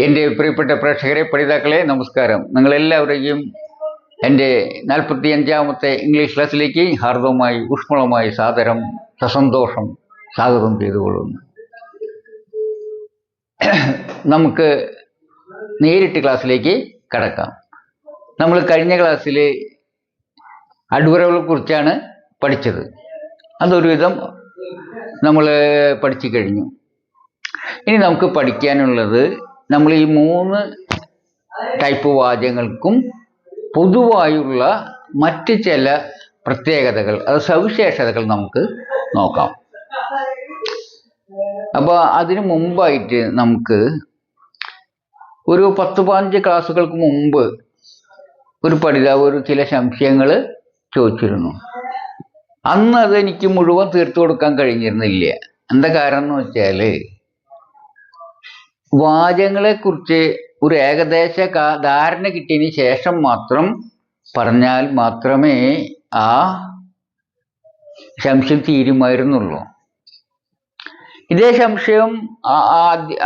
എൻ്റെ പ്രിയപ്പെട്ട പ്രേക്ഷകരെ, പഠിതാക്കളെ നമസ്കാരം. നിങ്ങളെല്ലാവരെയും എൻ്റെ 45ാമത്തെ ഇംഗ്ലീഷ് ക്ലാസ്സിലേക്ക് ഹാർദവമായി, ഊഷ്മളമായി, സാദരം, സസന്തോഷം സ്വാഗതം ചെയ്തുകൊള്ളുന്നു. നമുക്ക് നേരിട്ട് ക്ലാസ്സിലേക്ക് കടക്കാം. നമ്മൾ കഴിഞ്ഞ ക്ലാസ്സിൽ അഡ്വർബുകളെ കുറിച്ചാണ് പഠിച്ചത്. അതൊരുവിധം നമ്മൾ പഠിച്ചു കഴിഞ്ഞു. ഇനി നമുക്ക് പഠിക്കാനുള്ളത്, നമ്മൾ ഈ 3 ടൈപ്പ് വാചകങ്ങൾക്കും പൊതുവായുള്ള മറ്റ് ചില പ്രത്യേകതകൾ, സവിശേഷതകൾ നമുക്ക് നോക്കാം. അപ്പോൾ അതിനു മുമ്പായിട്ട് നമുക്ക് ഒരു 10-15 ക്ലാസ്സുകൾക്ക് മുമ്പ് ഒരു പഠിതാവ് ചില സംശയങ്ങൾ ചോദിച്ചിരുന്നു. അന്ന് അതെനിക്ക് മുഴുവൻ തീർത്തു കൊടുക്കാൻ കഴിഞ്ഞിരുന്നില്ല. എന്താ കാരണം എന്ന് വെച്ചാൽ, വാചകങ്ങളെക്കുറിച്ച് ഒരു ഏകദേശ ധാരണ കിട്ടിയതിന് ശേഷം മാത്രം പറഞ്ഞാൽ മാത്രമേ ആ സംശയം തീരുമായിരുന്നുള്ളൂ. ഇതേ സംശയം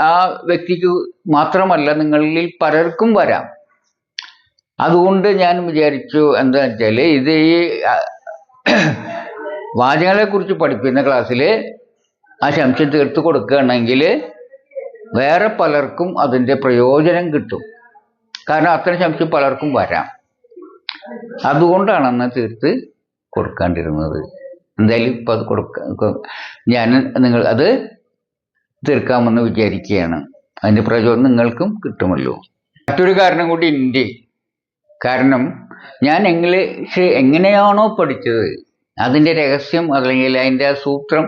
ആ വ്യക്തിക്ക് മാത്രമല്ല, നിങ്ങളിൽ പലർക്കും വരാം. അതുകൊണ്ട് ഞാൻ വിചാരിച്ചു, എന്താ വെച്ചാൽ, ഇത് ഈ വാചകങ്ങളെക്കുറിച്ച് പഠിപ്പിക്കുന്ന ക്ലാസ്സിൽ ആ സംശയം തീർത്ത് കൊടുക്കുകയാണെങ്കിൽ വേറെ പലർക്കും അതിൻ്റെ പ്രയോജനം കിട്ടും. കാരണം അത്തരം സംശയം പലർക്കും വരാം. അതുകൊണ്ടാണ് അന്ന് തീർത്ത് കൊടുക്കാണ്ടിരുന്നത്. എന്തായാലും ഇപ്പം അത് ഞാൻ നിങ്ങൾ അത് തീർക്കാമെന്ന് വിചാരിക്കുകയാണ്. അതിൻ്റെ പ്രയോജനം നിങ്ങൾക്കും കിട്ടുമല്ലോ. മറ്റൊരു കാരണം കൂടി ഉണ്ട്. കാരണം ഞാൻ ഇംഗ്ലീഷ് എങ്ങനെയാണോ പഠിച്ചത്, അതിൻ്റെ രഹസ്യം അല്ലെങ്കിൽ അതിൻ്റെ ആ സൂത്രം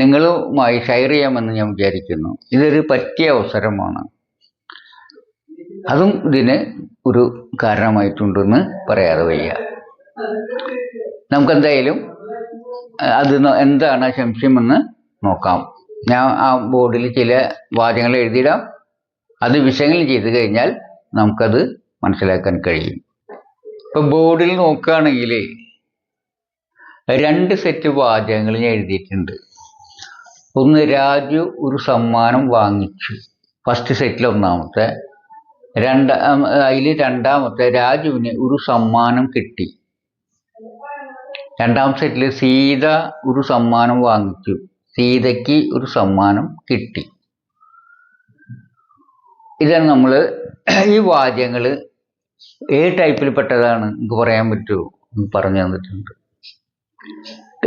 നിങ്ങളുമായി ഷെയർ ചെയ്യാമെന്ന് ഞാൻ വിചാരിക്കുന്നു. ഇതൊരു പറ്റിയ അവസരമാണ്. അതും ഇതിന് ഒരു കാരണമായിട്ടുണ്ടെന്ന് പറയാതെ വയ്യ. നമുക്കെന്തായാലും അത് എന്താണ് സംശയമെന്ന് നോക്കാം. ഞാൻ ആ ബോർഡിൽ ചില വാചകങ്ങൾ എഴുതിയിടാം. അത് വിശകലനം ചെയ്ത് കഴിഞ്ഞാൽ നമുക്കത് മനസ്സിലാക്കാൻ കഴിയും. ഇപ്പം ബോർഡിൽ നോക്കുകയാണെങ്കിൽ 2 സെറ്റ് വാചകങ്ങൾ ഞാൻ എഴുതിയിട്ടുണ്ട്. ഒന്ന്, രാജു ഒരു സമ്മാനം വാങ്ങിച്ചു. ഫസ്റ്റ് സെറ്റിൽ ഒന്നാമത്തെ. അതിൽ രണ്ടാമത്തെ, രാജുവിന് ഒരു സമ്മാനം കിട്ടി. രണ്ടാമത്തെ സെറ്റിൽ സീത ഒരു സമ്മാനം വാങ്ങിച്ചു. സീതയ്ക്ക് ഒരു സമ്മാനം കിട്ടി. ഇതാണ് നമ്മൾ ഈ വാചകങ്ങൾ ഏത് ടൈപ്പിൽ പെട്ടതാണ് എനിക്ക് പറയാൻ പറ്റുമോ? പറഞ്ഞു തന്നിട്ടുണ്ട്.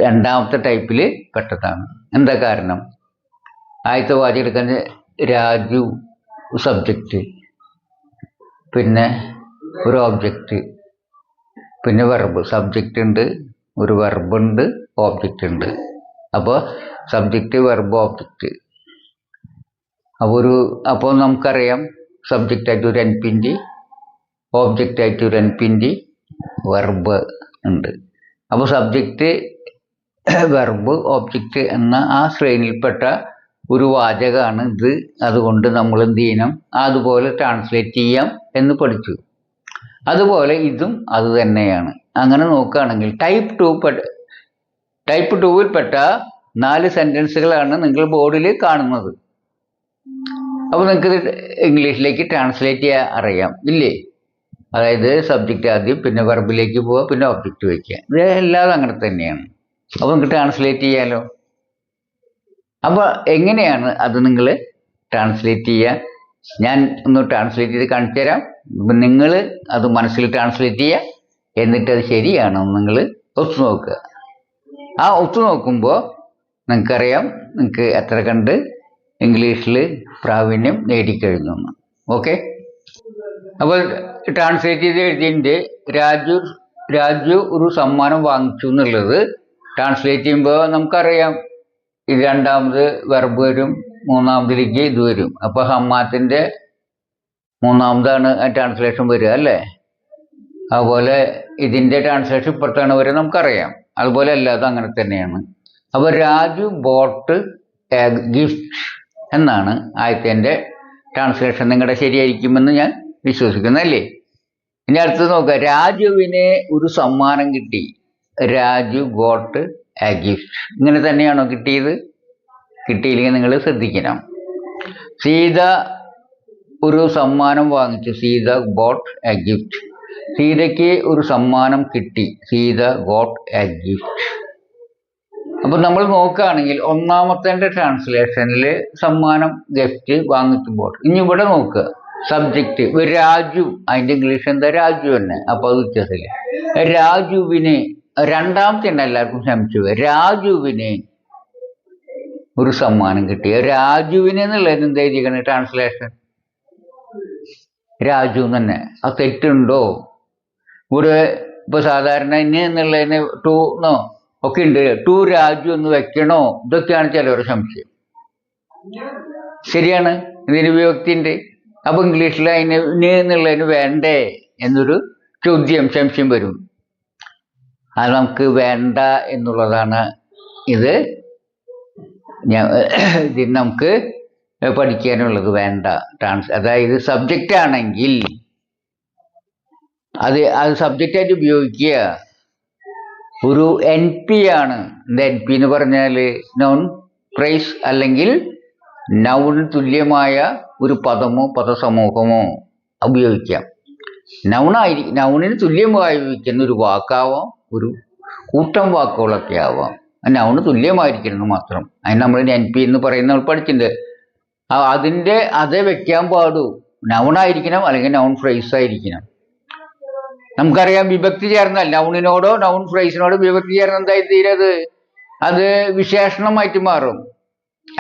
രണ്ടാമത്തെ ടൈപ്പിൽ പെട്ടതാണ്. എന്താ കാരണം? ആദ്യത്തെ വാചകം എടുക്കാൻ, രാജു സബ്ജക്റ്റ്, പിന്നെ ഒരു ഓബ്ജക്റ്റ്, പിന്നെ വെർബ്. സബ്ജക്റ്റ് ഉണ്ട്, ഒരു വെർബ് ഉണ്ട്, ഓബ്ജക്റ്റ് ഉണ്ട്. അപ്പോൾ സബ്ജക്റ്റ്, വെർബ്, ഓബ്ജക്റ്റ്. അപ്പോൾ നമുക്കറിയാം, സബ്ജക്റ്റായിട്ട് ഒരു NP, ഓബ്ജക്റ്റായിട്ട് ഒരു NP, വെർബ് ഉണ്ട്. അപ്പോൾ സബ്ജക്റ്റ്, വെർബ്, ഓബ്ജക്റ്റ് എന്ന ആ ശ്രേണിയിൽപ്പെട്ട ഒരു വാചകമാണ് ഇത്. അതുകൊണ്ട് നമ്മൾ എന്ത് ചെയ്യണം? അതുപോലെ ട്രാൻസ്ലേറ്റ് ചെയ്യാം എന്ന് പഠിച്ചു. അതുപോലെ ഇതും അത് തന്നെയാണ്. അങ്ങനെ നോക്കുകയാണെങ്കിൽ ടൈപ്പ് 2 പെട്ട 4 സെൻറ്റൻസുകളാണ് നിങ്ങൾ ബോർഡിൽ കാണുന്നത്. അപ്പോൾ നിങ്ങൾക്ക് ഇംഗ്ലീഷിലേക്ക് ട്രാൻസ്ലേറ്റ് ചെയ്യാൻ അറിയാം, ഇല്ലേ? അതായത് സബ്ജക്റ്റ് ആദ്യം, പിന്നെ വെർബിലേക്ക് പോവുക, പിന്നെ ഒബ്ജക്റ്റ് വയ്ക്കുക. ഇത് എല്ലാതും അങ്ങനെ തന്നെയാണ്. അപ്പോൾ നിങ്ങൾക്ക് ട്രാൻസ്ലേറ്റ് ചെയ്യാമല്ലോ. അപ്പോൾ എങ്ങനെയാണ് അത് നിങ്ങൾ ട്രാൻസ്ലേറ്റ് ചെയ്യുക? ഞാൻ ഒന്ന് ട്രാൻസ്ലേറ്റ് ചെയ്ത് കാണിച്ചു തരാം. അപ്പം നിങ്ങൾ അത് മനസ്സിൽ ട്രാൻസ്ലേറ്റ് ചെയ്യുക. എന്നിട്ട് അത് ശരിയാണോ നിങ്ങൾ ഒത്തുനോക്കുക. ആ ഒത്തുനോക്കുമ്പോൾ നിങ്ങൾക്കറിയാം നിങ്ങൾക്ക് എത്ര കണ്ട് ഇംഗ്ലീഷിൽ പ്രാവീണ്യം നേടിക്കഴിഞ്ഞു എന്ന്. ഓക്കെ, അപ്പോൾ ട്രാൻസ്ലേറ്റ് ചെയ്ത് എഴുതിയതിൻ്റെ രാജു ഒരു സമ്മാനം വാങ്ങിച്ചു എന്നുള്ളത് ട്രാൻസ്ലേറ്റ് ചെയ്യുമ്പോൾ നമുക്കറിയാം, ഇത് രണ്ടാമത് വെർബ് വരും, മൂന്നാമതിലേക്ക് ഇത് വരും. അപ്പോൾ സമ്മാനത്തിൻ്റെ മൂന്നാമതാണ് ട്രാൻസ്ലേഷൻ വരിക, അല്ലേ? അതുപോലെ ഇതിൻ്റെ ട്രാൻസ്ലേഷൻ ഇപ്പുറത്താണ് വരിക, നമുക്കറിയാം. അതുപോലെ അല്ലാതെ അങ്ങനെ തന്നെയാണ്. അപ്പോൾ രാജു ബോട്ട് എ ഗിഫ്റ്റ് എന്നാണ് ആദ്യത്തെ ട്രാൻസ്ലേഷൻ. നിങ്ങളുടെ ശരിയായിരിക്കുമെന്ന് ഞാൻ വിശ്വസിക്കുന്നല്ലേ? ഇനി അടുത്തത് നോക്കുക. രാജുവിന് ഒരു സമ്മാനം കിട്ടി. Raju got a gift. ഇങ്ങനെ തന്നെയാണോ കിട്ടിയത്? കിട്ടിയില്ലെങ്കിൽ നിങ്ങൾ ശ്രദ്ധിക്കണം. സീത ഒരു സമ്മാനം വാങ്ങിച്ചു. Sita got a gift. സീതയ്ക്ക് ഒരു സമ്മാനം കിട്ടി. Sita got a gift. അപ്പൊ നമ്മൾ നോക്കുകയാണെങ്കിൽ ഒന്നാമത്തെ ട്രാൻസ്ലേഷനിൽ സമ്മാനം ഗിഫ്റ്റ് വാങ്ങിക്കുമ്പോൾ, ഇനി ഇവിടെ നോക്കുക സബ്ജക്റ്റ് രാജു, അതിന്റെ ഇംഗ്ലീഷ് എന്താ? രാജു തന്നെ. അപ്പൊ അത് വ്യത്യാസമില്ല. രാജുവിന്, രണ്ടാമത്തെ തന്നെ എല്ലാവർക്കും ശ്രമിച്ചു. രാജുവിന് ഒരു സമ്മാനം കിട്ടി. രാജുവിന് എന്നുള്ളതിന് എന്താ എഴുതിയിരിക്കുന്നത്? ട്രാൻസ്ലേഷൻ രാജു തന്നെ. അത് തെറ്റുണ്ടോ? ഇവിടെ ഇപ്പൊ സാധാരണ ഇന്ന് എന്നുള്ളതിന് ടു എന്നോ ഒക്കെ ഉണ്ട്. ടു രാജു എന്ന് വെക്കണോ? ഇതൊക്കെയാണ് ചിലവരുടെ സംശയം. ശരിയാണ്, ഇതിന് വിഭക്തിയുണ്ട്. അപ്പൊ ഇംഗ്ലീഷിൽ അതിന് ന് എന്നുള്ളതിന് വേണ്ടേ എന്നൊരു സംശയം വരും. അത് നമുക്ക് വേണ്ട എന്നുള്ളതാണ്. ഇതിന് നമുക്ക് പഠിക്കാനുള്ളത്. വേണ്ട അതായത് സബ്ജക്റ്റ് ആണെങ്കിൽ അത് സബ്ജക്റ്റായിട്ട് ഉപയോഗിക്കുക. ഒരു NP ആണ്. എന്താ NP എന്ന് പറഞ്ഞാൽ? നൗൺ ഫ്രേസ് അല്ലെങ്കിൽ നൗണിന് തുല്യമായ ഒരു പദമോ പദസമൂഹമോ ഉപയോഗിക്കാം. നൗണിന് തുല്യമായി ഉപയോഗിക്കുന്ന ഒരു വാക്കാവാം, ഒരു കൂട്ടം വാക്കുകളൊക്കെ ആവാം. നൗണ് തുല്യമായിരിക്കണം മാത്രം. അതിന് നമ്മൾ NP എന്ന് പറയുന്ന നമ്മൾ പഠിച്ചിട്ടുണ്ട്. അതിൻ്റെ അതേ വെക്കാൻ പാടൂ. നൗണായിരിക്കണം അല്ലെങ്കിൽ നൗൺ ഫ്രേസ് ആയിരിക്കണം. നമുക്കറിയാം വിഭക്തി ചേർന്നാൽ നൗണിനോടോ നൗൺ ഫ്രേസിനോടോ വിഭക്തി ചേർന്ന് എന്തായി തീരത്? അത് വിശേഷണമായിട്ട് മാറും,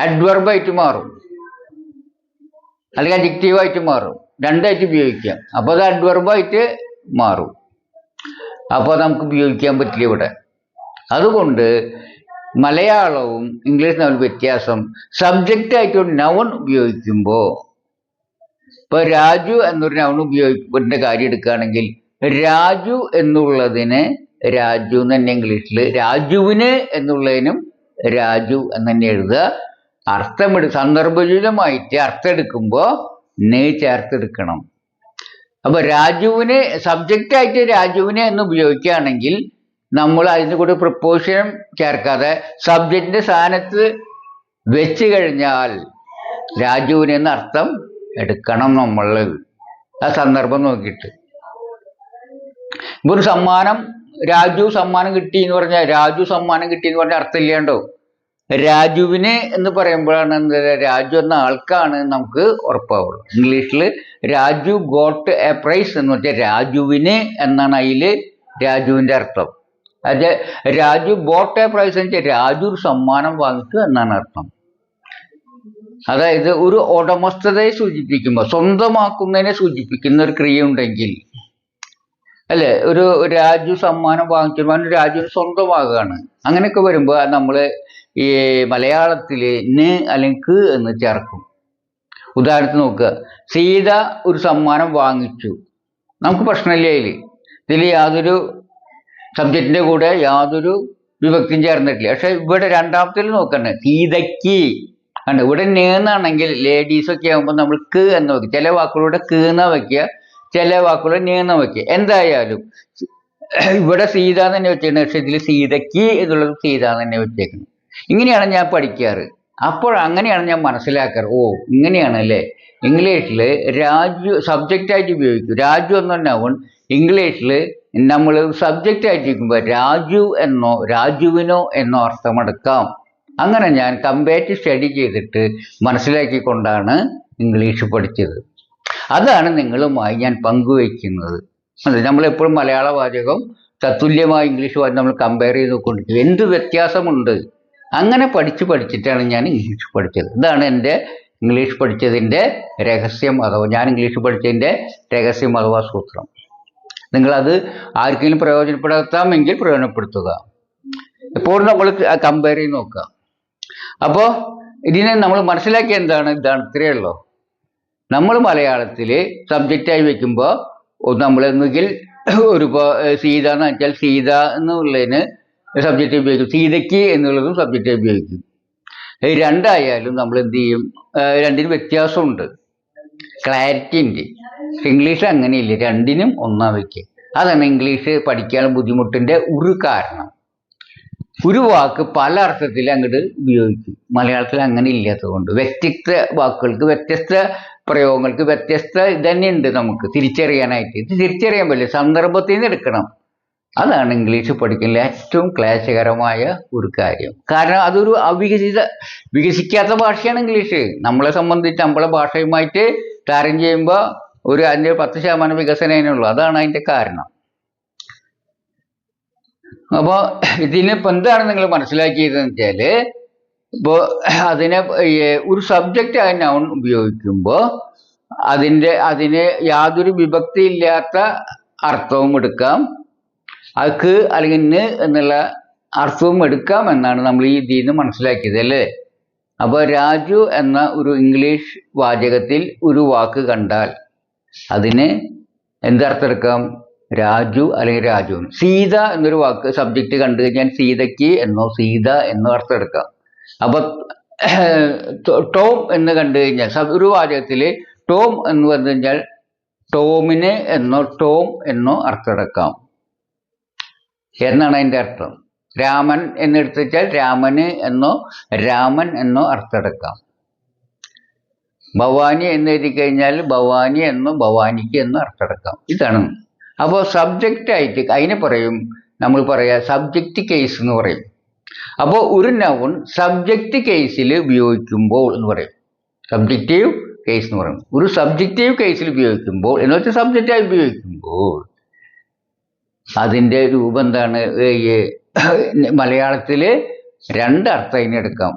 അഡ്വർബായിട്ട് മാറും, അല്ലെങ്കിൽ അഡിക്റ്റീവായിട്ട് മാറും. രണ്ടായിട്ട് ഉപയോഗിക്കാം. അപ്പോൾ അത് അഡ്വർബായിട്ട് മാറും. അപ്പോൾ നമുക്ക് ഉപയോഗിക്കാൻ പറ്റില്ല ഇവിടെ. അതുകൊണ്ട് മലയാളവും ഇംഗ്ലീഷും തമ്മിൽ വ്യത്യാസം. സബ്ജക്റ്റായിട്ട് ഒരു നൗൺ ഉപയോഗിക്കുമ്പോൾ, ഇപ്പൊ രാജു എന്നൊരു നൗൺ ഉപയോഗിക്കേണ്ട കാര്യം എടുക്കുകയാണെങ്കിൽ രാജു എന്നുള്ളതിന് രാജു എന്ന് തന്നെ ഇംഗ്ലീഷിൽ, രാജുവിന് എന്നുള്ളതിനും രാജു എന്ന് തന്നെ എഴുതുക. സന്ദർഭോചിതമായിട്ട് അർത്ഥം എടുക്കുമ്പോൾ ചേർത്തെടുക്കണം. അപ്പൊ രാജുവിന് സബ്ജക്റ്റായിട്ട് രാജുവിനെ എന്ന് ഉപയോഗിക്കുകയാണെങ്കിൽ നമ്മൾ അതിന് കൂടെ പ്രപ്പോസിഷൻ ചേർക്കാതെ സബ്ജക്റ്റിന്റെ സ്ഥാനത്ത് വെച്ച് കഴിഞ്ഞാൽ രാജുവിന് എന്ന അർത്ഥം എടുക്കണം നമ്മൾ, ആ സന്ദർഭം നോക്കിയിട്ട്. ഇപ്പൊ ഒരു സമ്മാനം, രാജു സമ്മാനം കിട്ടി എന്ന് പറഞ്ഞാൽ, രാജു സമ്മാനം കിട്ടി എന്ന് പറഞ്ഞാൽ അർത്ഥമില്ലാണ്ടോ? രാജുവിന് എന്ന് പറയുമ്പോഴാണ് എന്താ, രാജു എന്ന ആൾക്കാണ് നമുക്ക് ഉറപ്പാവുള്ളൂ. ഇംഗ്ലീഷിൽ രാജു ഗോട്ട് എ പ്രൈസ് എന്ന് വെച്ചാൽ രാജുവിന് എന്നാണ് അതിൽ രാജുവിൻ്റെ അർത്ഥം. അത് രാജു ബോട്ട് എ പ്രൈസ് എന്ന് വെച്ചാൽ രാജു ഒരു സമ്മാനം വാങ്ങിച്ചു എന്നാണ് അർത്ഥം. അതായത് ഒരു ഉടമസ്ഥതയെ സൂചിപ്പിക്കുമ്പോൾ, സ്വന്തമാക്കുന്നതിനെ സൂചിപ്പിക്കുന്ന ഒരു ക്രിയ ഉണ്ടെങ്കിൽ, അല്ലെ, ഒരു രാജു സമ്മാനം വാങ്ങിക്കുമ്പോൾ രാജുവിന് സ്വന്തമാകുകയാണ്. അങ്ങനെയൊക്കെ വരുമ്പോൾ നമ്മൾ ഈ മലയാളത്തിൽ ന് അല്ലെങ്കിൽ ക്ക് എന്ന് ചേർക്കും. ഉദാഹരണത്തിന് നോക്കുക, സീത ഒരു സമ്മാനം വാങ്ങിച്ചു. നമുക്ക് പ്രശ്നമില്ല ഇതിൽ യാതൊരു സബ്ജക്റ്റിന്റെ കൂടെ യാതൊരു വിഭക്തിയും ചേർന്നിട്ടില്ല. പക്ഷെ ഇവിടെ രണ്ടാമത്തിൽ നോക്കണ്ടേ, സീതയ്ക്ക് കണ്ട്. ഇവിടെ നേന്നാണെങ്കിൽ ലേഡീസൊക്കെ ആകുമ്പോൾ നമ്മൾ ക്ക് എന്ന് വയ്ക്കുക. ചില വാക്കുകളുടെ ക്ക് എന്നാ വയ്ക്കുക, ചില വാക്കുകൾ നേന്ന വയ്ക്കുക. എന്തായാലും ഇവിടെ സീത തന്നെ വെച്ചേക്കുന്നത്. പക്ഷെ ഇതിൽ സീതയ്ക്ക് എന്നുള്ളത് സീത തന്നെ വെച്ചേക്കുന്നത്. ഇങ്ങനെയാണ് ഞാൻ പഠിക്കാറ്. അപ്പോൾ അങ്ങനെയാണ് ഞാൻ മനസ്സിലാക്കാറ്. ഓ, ഇങ്ങനെയാണ് അല്ലേ. ഇംഗ്ലീഷിൽ രാജു സബ്ജക്റ്റായിട്ട് ഉപയോഗിക്കും. രാജു എന്ന നൗൺ ഇംഗ്ലീഷിൽ നമ്മൾ സബ്ജക്റ്റായിട്ട് ഇരിക്കുമ്പോൾ രാജു എന്നോ രാജുവിനോ എന്നോ അർത്ഥമെടുക്കാം. അങ്ങനെ ഞാൻ കമ്പാരിറ്റീവ് സ്റ്റഡി ചെയ്തിട്ട് മനസ്സിലാക്കിക്കൊണ്ടാണ് ഇംഗ്ലീഷ് പഠിച്ചത്. അതാണ് നിങ്ങളുമായി ഞാൻ പങ്കുവയ്ക്കുന്നത്. അതെ, നമ്മളെപ്പോഴും മലയാള വാചകം തത്തുല്യമായ ഇംഗ്ലീഷ് വാചകം നമ്മൾ കമ്പയർ ചെയ്ത് നോക്കിക്കൊണ്ടിരിക്കും. എന്ത് വ്യത്യാസമുണ്ട്? അങ്ങനെ പഠിച്ചിട്ടാണ് ഞാൻ ഇംഗ്ലീഷ് പഠിച്ചത്. ഇതാണ് എൻ്റെ ഇംഗ്ലീഷ് പഠിച്ചതിൻ്റെ രഹസ്യം, അഥവാ ഞാൻ ഇംഗ്ലീഷ് പഠിച്ചതിൻ്റെ രഹസ്യം അഥവാ സൂത്രം. നിങ്ങളത് ആർക്കെങ്കിലും പ്രയോജനപ്പെടുത്താമെങ്കിൽ പ്രയോജനപ്പെടുത്തുക. എപ്പോഴും നമ്മൾ കമ്പയർ ചെയ്ത് നോക്കുക. അപ്പോൾ ഇതിനെ നമ്മൾ മനസ്സിലാക്കിയ എന്താണ്? ഇതാണ്, ഇത്രയേ ഉള്ളൂ. നമ്മൾ മലയാളത്തിൽ സബ്ജക്റ്റായി വെക്കുമ്പോൾ നമ്മൾ ഒന്നുകിൽ ഒരു സീത എന്ന് വെച്ചാൽ സീത എന്നുള്ളതിന് സബ്ജക്റ്റ് ഉപയോഗിക്കും, സീതയ്ക്ക് എന്നുള്ളതും സബ്ജക്റ്റ് ഉപയോഗിക്കും. രണ്ടായാലും നമ്മൾ എന്ത് ചെയ്യും? രണ്ടിനും വ്യത്യാസമുണ്ട്, ക്ലാരിറ്റി ഉണ്ട്. ഇംഗ്ലീഷിൽ അങ്ങനെയില്ല, രണ്ടിനും ഒന്നാ വയ്ക്കുക. അതാണ് ഇംഗ്ലീഷ് പഠിക്കാൻ ബുദ്ധിമുട്ടിൻ്റെ ഒരു കാരണം. ഒരു വാക്ക് പല അർത്ഥത്തിൽ അങ്ങോട്ട് ഉപയോഗിക്കും. മലയാളത്തിൽ അങ്ങനെ ഇല്ലാത്തതുകൊണ്ട് വ്യത്യസ്ത വാക്കുകൾക്ക് വ്യത്യസ്ത പ്രയോഗങ്ങൾക്ക് വ്യത്യസ്ത തന്നെയുണ്ട് നമുക്ക് തിരിച്ചറിയാനായിട്ട്. ഇത് തിരിച്ചറിയാൻ പറ്റില്ല, സന്ദർഭത്തിൽ നിന്ന് എടുക്കണം. അതാണ് ഇംഗ്ലീഷ് പഠിക്കുന്ന ഏറ്റവും ക്ലേശകരമായ ഒരു കാര്യം. കാരണം അതൊരു വികസിക്കാത്ത ഭാഷയാണ് ഇംഗ്ലീഷ്. നമ്മളെ സംബന്ധിച്ച് നമ്മളെ ഭാഷയുമായിട്ട് താരം ചെയ്യുമ്പോൾ അതിൻ്റെ 10% വികസനം അതിനുള്ളൂ. അതാണ് അതിൻ്റെ കാരണം. അപ്പോൾ ഇതിനിപ്പോൾ എന്താണ് നിങ്ങൾ മനസ്സിലാക്കിയതെന്ന് വെച്ചാൽ, ഇപ്പോൾ അതിനെ ഒരു സബ്ജക്റ്റ് ആയ നൗൺ ഉപയോഗിക്കുമ്പോൾ അതിന് യാതൊരു വിഭക്തിയില്ലാത്ത അർത്ഥവും എടുക്കാം, അക്ക് അല്ലെങ്കിൽ ന് എന്നുള്ള അർത്ഥവും എടുക്കാം എന്നാണ് നമ്മൾ ഇതിൽ നിന്ന് മനസ്സിലാക്കിയത് അല്ലേ. അപ്പോൾ രാജു എന്ന ഒരു ഇംഗ്ലീഷ് വാചകത്തിൽ ഒരു വാക്ക് കണ്ടാൽ അതിന് എന്തർത്ഥം എടുക്കാം? രാജു അല്ലെങ്കിൽ രാജുവിന്. സീത എന്നൊരു വാക്ക് സബ്ജക്റ്റ് കണ്ടു കഴിഞ്ഞാൽ സീതയ്ക്ക് എന്നോ സീത എന്നോ അർത്ഥം എടുക്കാം. അപ്പൊ ടോം എന്ന് കണ്ടു കഴിഞ്ഞാൽ ഒരു വാചകത്തിൽ ടോം എന്ന് പറഞ്ഞു കഴിഞ്ഞാൽ ടോമിന് എന്നോ ടോം എന്നോ അർത്ഥം എടുക്കാം എന്നാണ് അതിൻ്റെ അർത്ഥം. രാമൻ എന്നെടുത്ത് വെച്ചാൽ രാമന് എന്നോ രാമൻ എന്നോ അർത്ഥം എടുക്കാം. ഭവാനി എന്ന് എഴുതി കഴിഞ്ഞാൽ ഭവാനി എന്നോ ഭവാനിക്ക് എന്നോ അർത്ഥം എടുക്കാം. ഇതാണ്. അപ്പോൾ സബ്ജക്റ്റായിട്ട് അതിനെ പറയും, നമ്മൾ പറയാ സബ്ജക്റ്റ് കേസ് എന്ന് പറയും. അപ്പോൾ ഒരു നൗൺ സബ്ജക്റ്റ് കേസിൽ ഉപയോഗിക്കുമ്പോൾ എന്ന് പറയും, സബ്ജക്റ്റീവ് കേസ് എന്ന് പറയും. ഒരു സബ്ജക്റ്റീവ് കേസിൽ ഉപയോഗിക്കുമ്പോൾ എന്ന് വെച്ചാൽ സബ്ജക്റ്റായി ഉപയോഗിക്കുമ്പോൾ അതിൻ്റെ രൂപം എന്താണ്? മലയാളത്തിൽ 2 അർത്ഥം അതിനെടുക്കാം.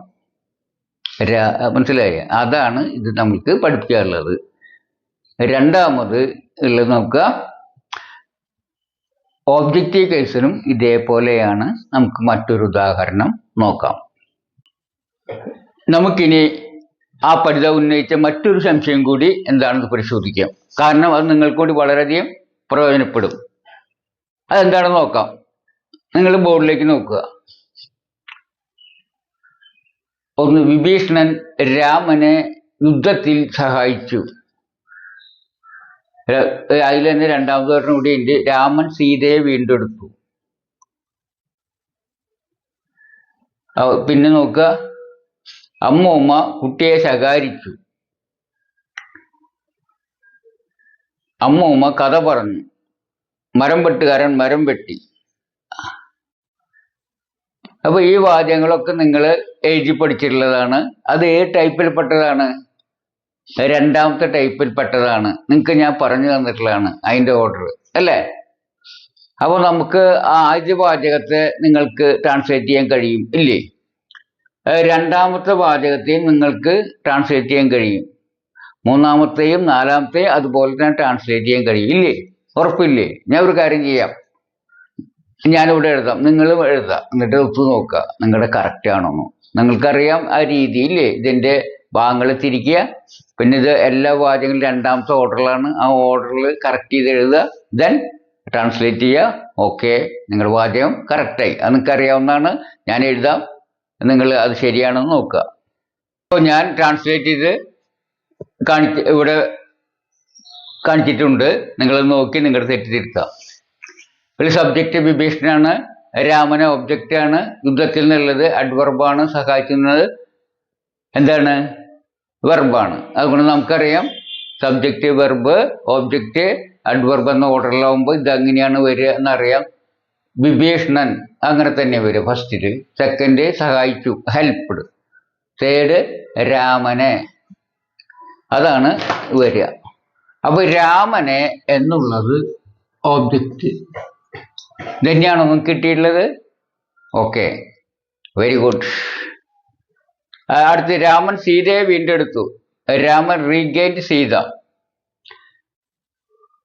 മനസ്സിലായി? അതാണ് ഇത് നമുക്ക് പഠിപ്പിക്കാറുള്ളത്. രണ്ടാമത് ഉള്ളത് നമുക്ക് ഓബ്ജക്റ്റീവ് കേസിനും ഇതേപോലെയാണ്. നമുക്ക് മറ്റൊരു ഉദാഹരണം നോക്കാം. നമുക്കിനി ആ പഠിതാവ് ഉന്നയിച്ച മറ്റൊരു സംശയം കൂടി എന്താണെന്ന് പരിശോധിക്കാം. കാരണം അത് നിങ്ങൾക്ക് കൂടി വളരെയധികം പ്രയോജനപ്പെടും. അതെന്താണെന്ന് നോക്കാം. നിങ്ങൾ ബോർഡിലേക്ക് നോക്കുക. ഒന്ന്, വിഭീഷണൻ രാമനെ യുദ്ധത്തിൽ സഹായിച്ചു. അതിൽ തന്നെ രണ്ടാമത് പറഞ്ഞ കൂടി ഉണ്ട്, രാമൻ സീതയെ വീണ്ടെടുത്തു. പിന്നെ നോക്കുക, അമ്മൂമ്മ കുട്ടിയെ ശകാരിച്ചു. അമ്മൂമ്മ കഥ പറഞ്ഞു. മരം വെട്ടുകാരൻ മരം വെട്ടി. അപ്പൊ ഈ വാചകങ്ങളൊക്കെ നിങ്ങൾ എഴുതി പഠിച്ചിട്ടുള്ളതാണ്. അത് ഏത് ടൈപ്പിൽപ്പെട്ടതാണ്? രണ്ടാമത്തെ ടൈപ്പിൽപ്പെട്ടതാണ്. നിങ്ങൾക്ക് ഞാൻ പറഞ്ഞു തന്നിട്ടുള്ളതാണ് അതിൻ്റെ ഓർഡർ അല്ലേ. അപ്പോൾ നമുക്ക് ആദ്യ വാചകത്തെ നിങ്ങൾക്ക് ട്രാൻസ്ലേറ്റ് ചെയ്യാൻ കഴിയും ഇല്ലേ? രണ്ടാമത്തെ വാചകത്തെയും നിങ്ങൾക്ക് ട്രാൻസ്ലേറ്റ് ചെയ്യാൻ കഴിയും. മൂന്നാമത്തെയും നാലാമത്തെയും അതുപോലെ തന്നെ ട്രാൻസ്ലേറ്റ് ചെയ്യാൻ കഴിയും ഇല്ലേ? ഉറപ്പില്ലേ? ഞാൻ ഒരു കാര്യം ചെയ്യാം, ഞാനിവിടെ എഴുതാം, നിങ്ങളും എഴുതാം, എന്നിട്ട് ഒത്തു നോക്കുക നിങ്ങളുടെ കറക്റ്റ് ആണോന്ന്. നിങ്ങൾക്കറിയാം ആ രീതിയില്ലേ ഇതിൻ്റെ ഭാഗങ്ങൾ തിരിക്കുക. പിന്നെ ഇത് എല്ലാ വാചകങ്ങളും രണ്ടാമത്തെ ഓർഡറിലാണ്. ആ ഓർഡറിൽ കറക്റ്റ് ചെയ്ത് എഴുതുക, ദെൻ ട്രാൻസ്ലേറ്റ് ചെയ്യുക. ഓക്കെ, നിങ്ങളുടെ വാചകം കറക്റ്റായി. അത് നിങ്ങൾക്ക് അറിയാവുന്നതാണ്. ഞാൻ എഴുതാം, നിങ്ങൾ അത് ശരിയാണെന്ന് നോക്കുക. അപ്പോൾ ഞാൻ ട്രാൻസ്ലേറ്റ് ചെയ്ത് ഇവിടെ കാണിച്ചിട്ടുണ്ട്. നിങ്ങൾ നോക്കി നിങ്ങളുടെ തെറ്റ് തിരുത്താം. ഒരു സബ്ജക്റ്റ് വിഭീഷണനാണ്, രാമന ഒബ്ജക്റ്റാണ്, യുദ്ധത്തിൽ നിന്നുള്ളത് അഡ്വർബാണ്, സഹായിക്കുന്നത് എന്താണ്? വെർബാണ്. അതുകൊണ്ട് നമുക്കറിയാം സബ്ജക്റ്റ് വെർബ് ഓബ്ജക്റ്റ് അഡ്വർബ് എന്ന ഓർഡറിലാവുമ്പോൾ ഇതങ്ങനെയാണ് വരിക എന്നറിയാം. വിഭീഷണൻ അങ്ങനെ തന്നെ വരിക ഫസ്റ്റിൽ. സെക്കൻഡ് സഹായിച്ചു, ഹെൽപ്ഡ്. തേർഡ് രാമനെ, അതാണ് വരിക. അപ്പൊ രാമനെ എന്നുള്ളത് ഓബ്ജക്റ്റ് തന്നെയാണോ നമുക്ക് കിട്ടിയിട്ടുള്ളത്? Okay, very good. അടുത്ത് രാമൻ സീതയെ വീണ്ടെടുത്തു. രാമൻ റീഗെയിൻഡ് സീത.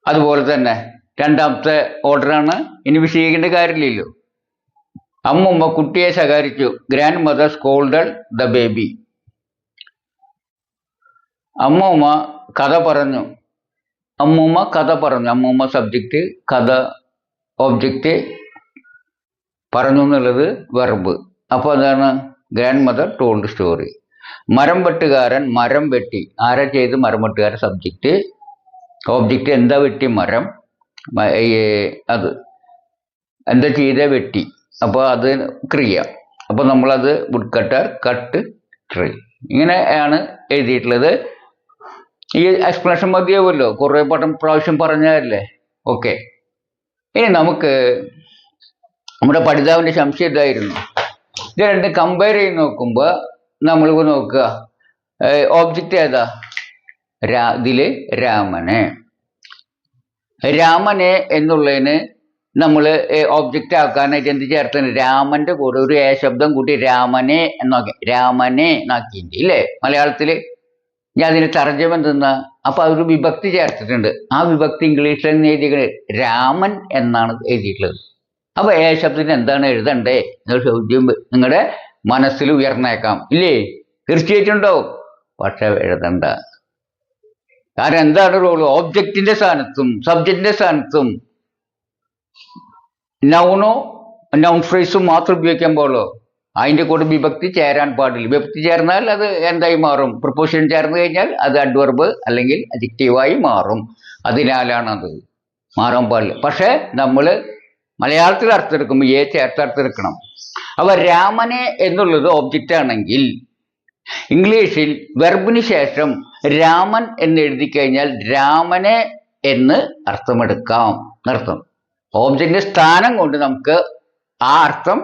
അതുപോലെ തന്നെ രണ്ടാമത്തെ ഓർഡറാണ്. ഇനി വിശദീകരിക്കേണ്ട കാര്യമില്ലല്ലോ. അമ്മൂമ്മ കുട്ടിയെ ശകാരിച്ചു. Grandmother scolded the baby. അമ്മൂമ്മ കഥ പറഞ്ഞു. അമ്മൂമ്മ കഥ പറഞ്ഞു. അമ്മൂമ്മ സബ്ജക്റ്റ്, കഥ ഓബ്ജക്റ്റ്, പറഞ്ഞു എന്നുള്ളത് വെർബ്. അപ്പോൾ അതാണ് ഗ്രാൻഡ് മദർ ടോൾഡ് സ്റ്റോറി. മരം വെട്ടുകാരൻ മരം വെട്ടി. ആരാ ചെയ്ത്? മരം വെട്ടുകാരൻ സബ്ജക്റ്റ്. ഓബ്ജക്റ്റ് എന്താ വെട്ടി? മരം. അത് എന്താ ചെയ്ത? വെട്ടി. അപ്പോൾ അത് ക്രിയ. അപ്പോൾ നമ്മളത് വുഡ് കട്ടർ, കട്ട്, ട്രീ. ഇങ്ങനെയാണ് എഴുതിയിട്ടുള്ളത്. ഈ എക്സ്പ്ലനേഷൻ മതിയാവുമല്ലോ, കുറേ പ്രാവശ്യം പറഞ്ഞതല്ലേ. ഓക്കെ, ഇനി നമുക്ക് നമ്മുടെ പഠിതാവിൻ്റെ സംശയം ഇതായിരുന്നു. ഇത് രണ്ടും കമ്പയർ ചെയ്ത് നോക്കുമ്പോൾ നമ്മൾ നോക്കുക, ഓബ്ജക്റ്റ് ഏതാ? ഇതില് രാമനെ എന്നുള്ളതിന് നമ്മൾ ഓബ്ജക്റ്റ് ആക്കാനായിട്ട് എന്ത് ചേർത്തത്? രാമന്റെ കൂടെ ഒരു എ ശബ്ദം കൂട്ടി രാമനെ എന്നാക്കിയിട്ടുണ്ട് ഇല്ലേ മലയാളത്തില്. ഞാൻ അതിന് തർജ്ജമ എന്തെന്നാ, അപ്പൊ അതൊരു വിഭക്തി ചേർത്തിട്ടുണ്ട്. ആ വിഭക്തി ഇംഗ്ലീഷിൽ എഴുതിയിരിക്കുന്നത് രാമൻ എന്നാണ് എഴുതിയിട്ടുള്ളത്. അപ്പൊ എ ശബ്ദത്തിന് എന്താണ് എഴുതണ്ടേ എന്നൊരു ചോദ്യം നിങ്ങളുടെ മനസ്സിൽ ഉയർന്നേക്കാം ഇല്ലേ? തീർച്ചയായിട്ടും ഉണ്ടാവും. പക്ഷെ എഴുതണ്ട. കാരണം എന്താണ് റോള്? ഓബ്ജക്റ്റിന്റെ സ്ഥാനത്തും സബ്ജക്റ്റിന്റെ സ്ഥാനത്തും നൗൺ ഫ്രേസും മാത്രം ഉപയോഗിക്കാൻ പാടുള്ളൂ. അതിന്റെ കൂടെ വിഭക്തി ചേരാൻ പാടില്ല. വിഭക്തി ചേർന്നാൽ അത് എന്തായി മാറും? പ്രിപ്പോസിഷൻ ചേർന്ന് കഴിഞ്ഞാൽ അത് അഡ്വർബ് അല്ലെങ്കിൽ അഡ്ജക്റ്റീവായി മാറും. അതിനാലാണ് അത് മാറാൻ പാടില്ല. പക്ഷെ നമ്മൾ മലയാളത്തിൽ അർത്ഥം എടുക്കുമ്പോൾ ചേർത്ത് അർത്ഥം എടുക്കണം. അപ്പൊ രാമനെ എന്നുള്ളത് ഓബ്ജക്റ്റ് ആണെങ്കിൽ ഇംഗ്ലീഷിൽ വെർബിന് ശേഷം രാമൻ എന്ന് എഴുതി കഴിഞ്ഞാൽ രാമനെ എന്ന് അർത്ഥമെടുക്കാം എന്നർത്ഥം. ഓബ്ജക്റ്റിന്റെ സ്ഥാനം കൊണ്ട് നമുക്ക് ആ അർത്ഥം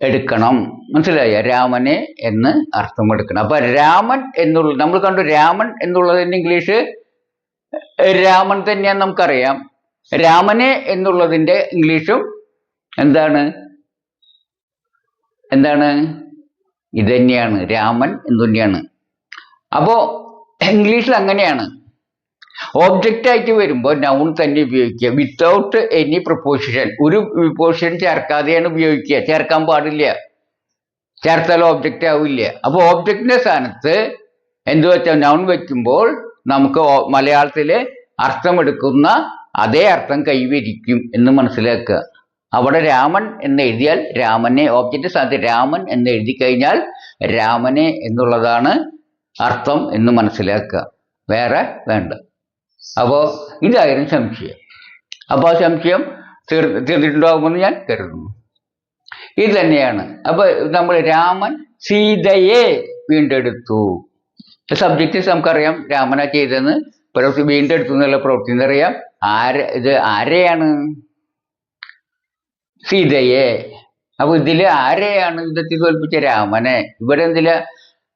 എടുക്കണം. മനസ്സിലായ? രാമനെ എന്ന് അർത്ഥമെടുക്കണം. അപ്പൊ രാമൻ എന്നുള്ള നമ്മൾ കണ്ടു. രാമൻ എന്നുള്ളതിന്റെ ഇംഗ്ലീഷ് രാമൻ തന്നെയാന്ന് നമുക്കറിയാം. രാമനെ എന്നുള്ളതിന്റെ ഇംഗ്ലീഷും എന്താണ്? ഇത് തന്നെയാണ്, രാമൻ എന്ന് തന്നെയാണ്. അപ്പോ ഇംഗ്ലീഷിൽ അങ്ങനെയാണ്. ഓബ്ജക്റ്റ് ആയിട്ട് വരുമ്പോൾ നൗൺ തന്നെ ഉപയോഗിക്കുക, വിത്തൗട്ട് എനി പ്രിപ്പോസിഷൻ. ഒരു പ്രിപ്പോസിഷൻ ചേർക്കാതെയാണ് ഉപയോഗിക്കുക. ചേർക്കാൻ പാടില്ല. ചേർത്താൽ ഓബ്ജക്റ്റ് ആവില്ല. അപ്പൊ ഓബ്ജക്റ്റിന്റെ സ്ഥാനത്ത് എന്തു വെച്ചാൽ നൗൺ വെക്കുമ്പോൾ നമുക്ക് മലയാളത്തില് അർത്ഥമെടുക്കുന്ന അതേ അർത്ഥം കൈവരിക്കും എന്ന് മനസ്സിലാക്കുക. അവിടെ രാമൻ എന്ന് എഴുതിയാൽ രാമനെ, ഓബ്ജക്റ്റ് സ്ഥാനത്ത് രാമൻ എന്ന് എഴുതി കഴിഞ്ഞാൽ രാമനെ എന്നുള്ളതാണ് അർത്ഥം എന്ന് മനസ്സിലാക്കുക. വേറെ വേണ്ട. അപ്പോ ഇതായിരുന്നു സംശയം. അപ്പൊ ആ സംശയം തീർന്നിട്ടുണ്ടാകുമെന്ന് ഞാൻ കരുതുന്നു. ഇത് തന്നെയാണ്. അപ്പൊ നമ്മൾ രാമൻ സീതയെ വീണ്ടെടുത്തു. സബ്ജക്റ്റ് നമുക്കറിയാം, രാമനാ ചെയ്തെന്ന്. വീണ്ടെടുത്തു എന്നുള്ള പ്രവൃത്തി എന്നറിയാം. ഇത് ആരെയാണ്? സീതയെ. അപ്പൊ ഇതില് ആരെയാണ് യുദ്ധത്തിൽ തോൽപ്പിച്ച? രാമനെ. ഇവിടെ എന്തില്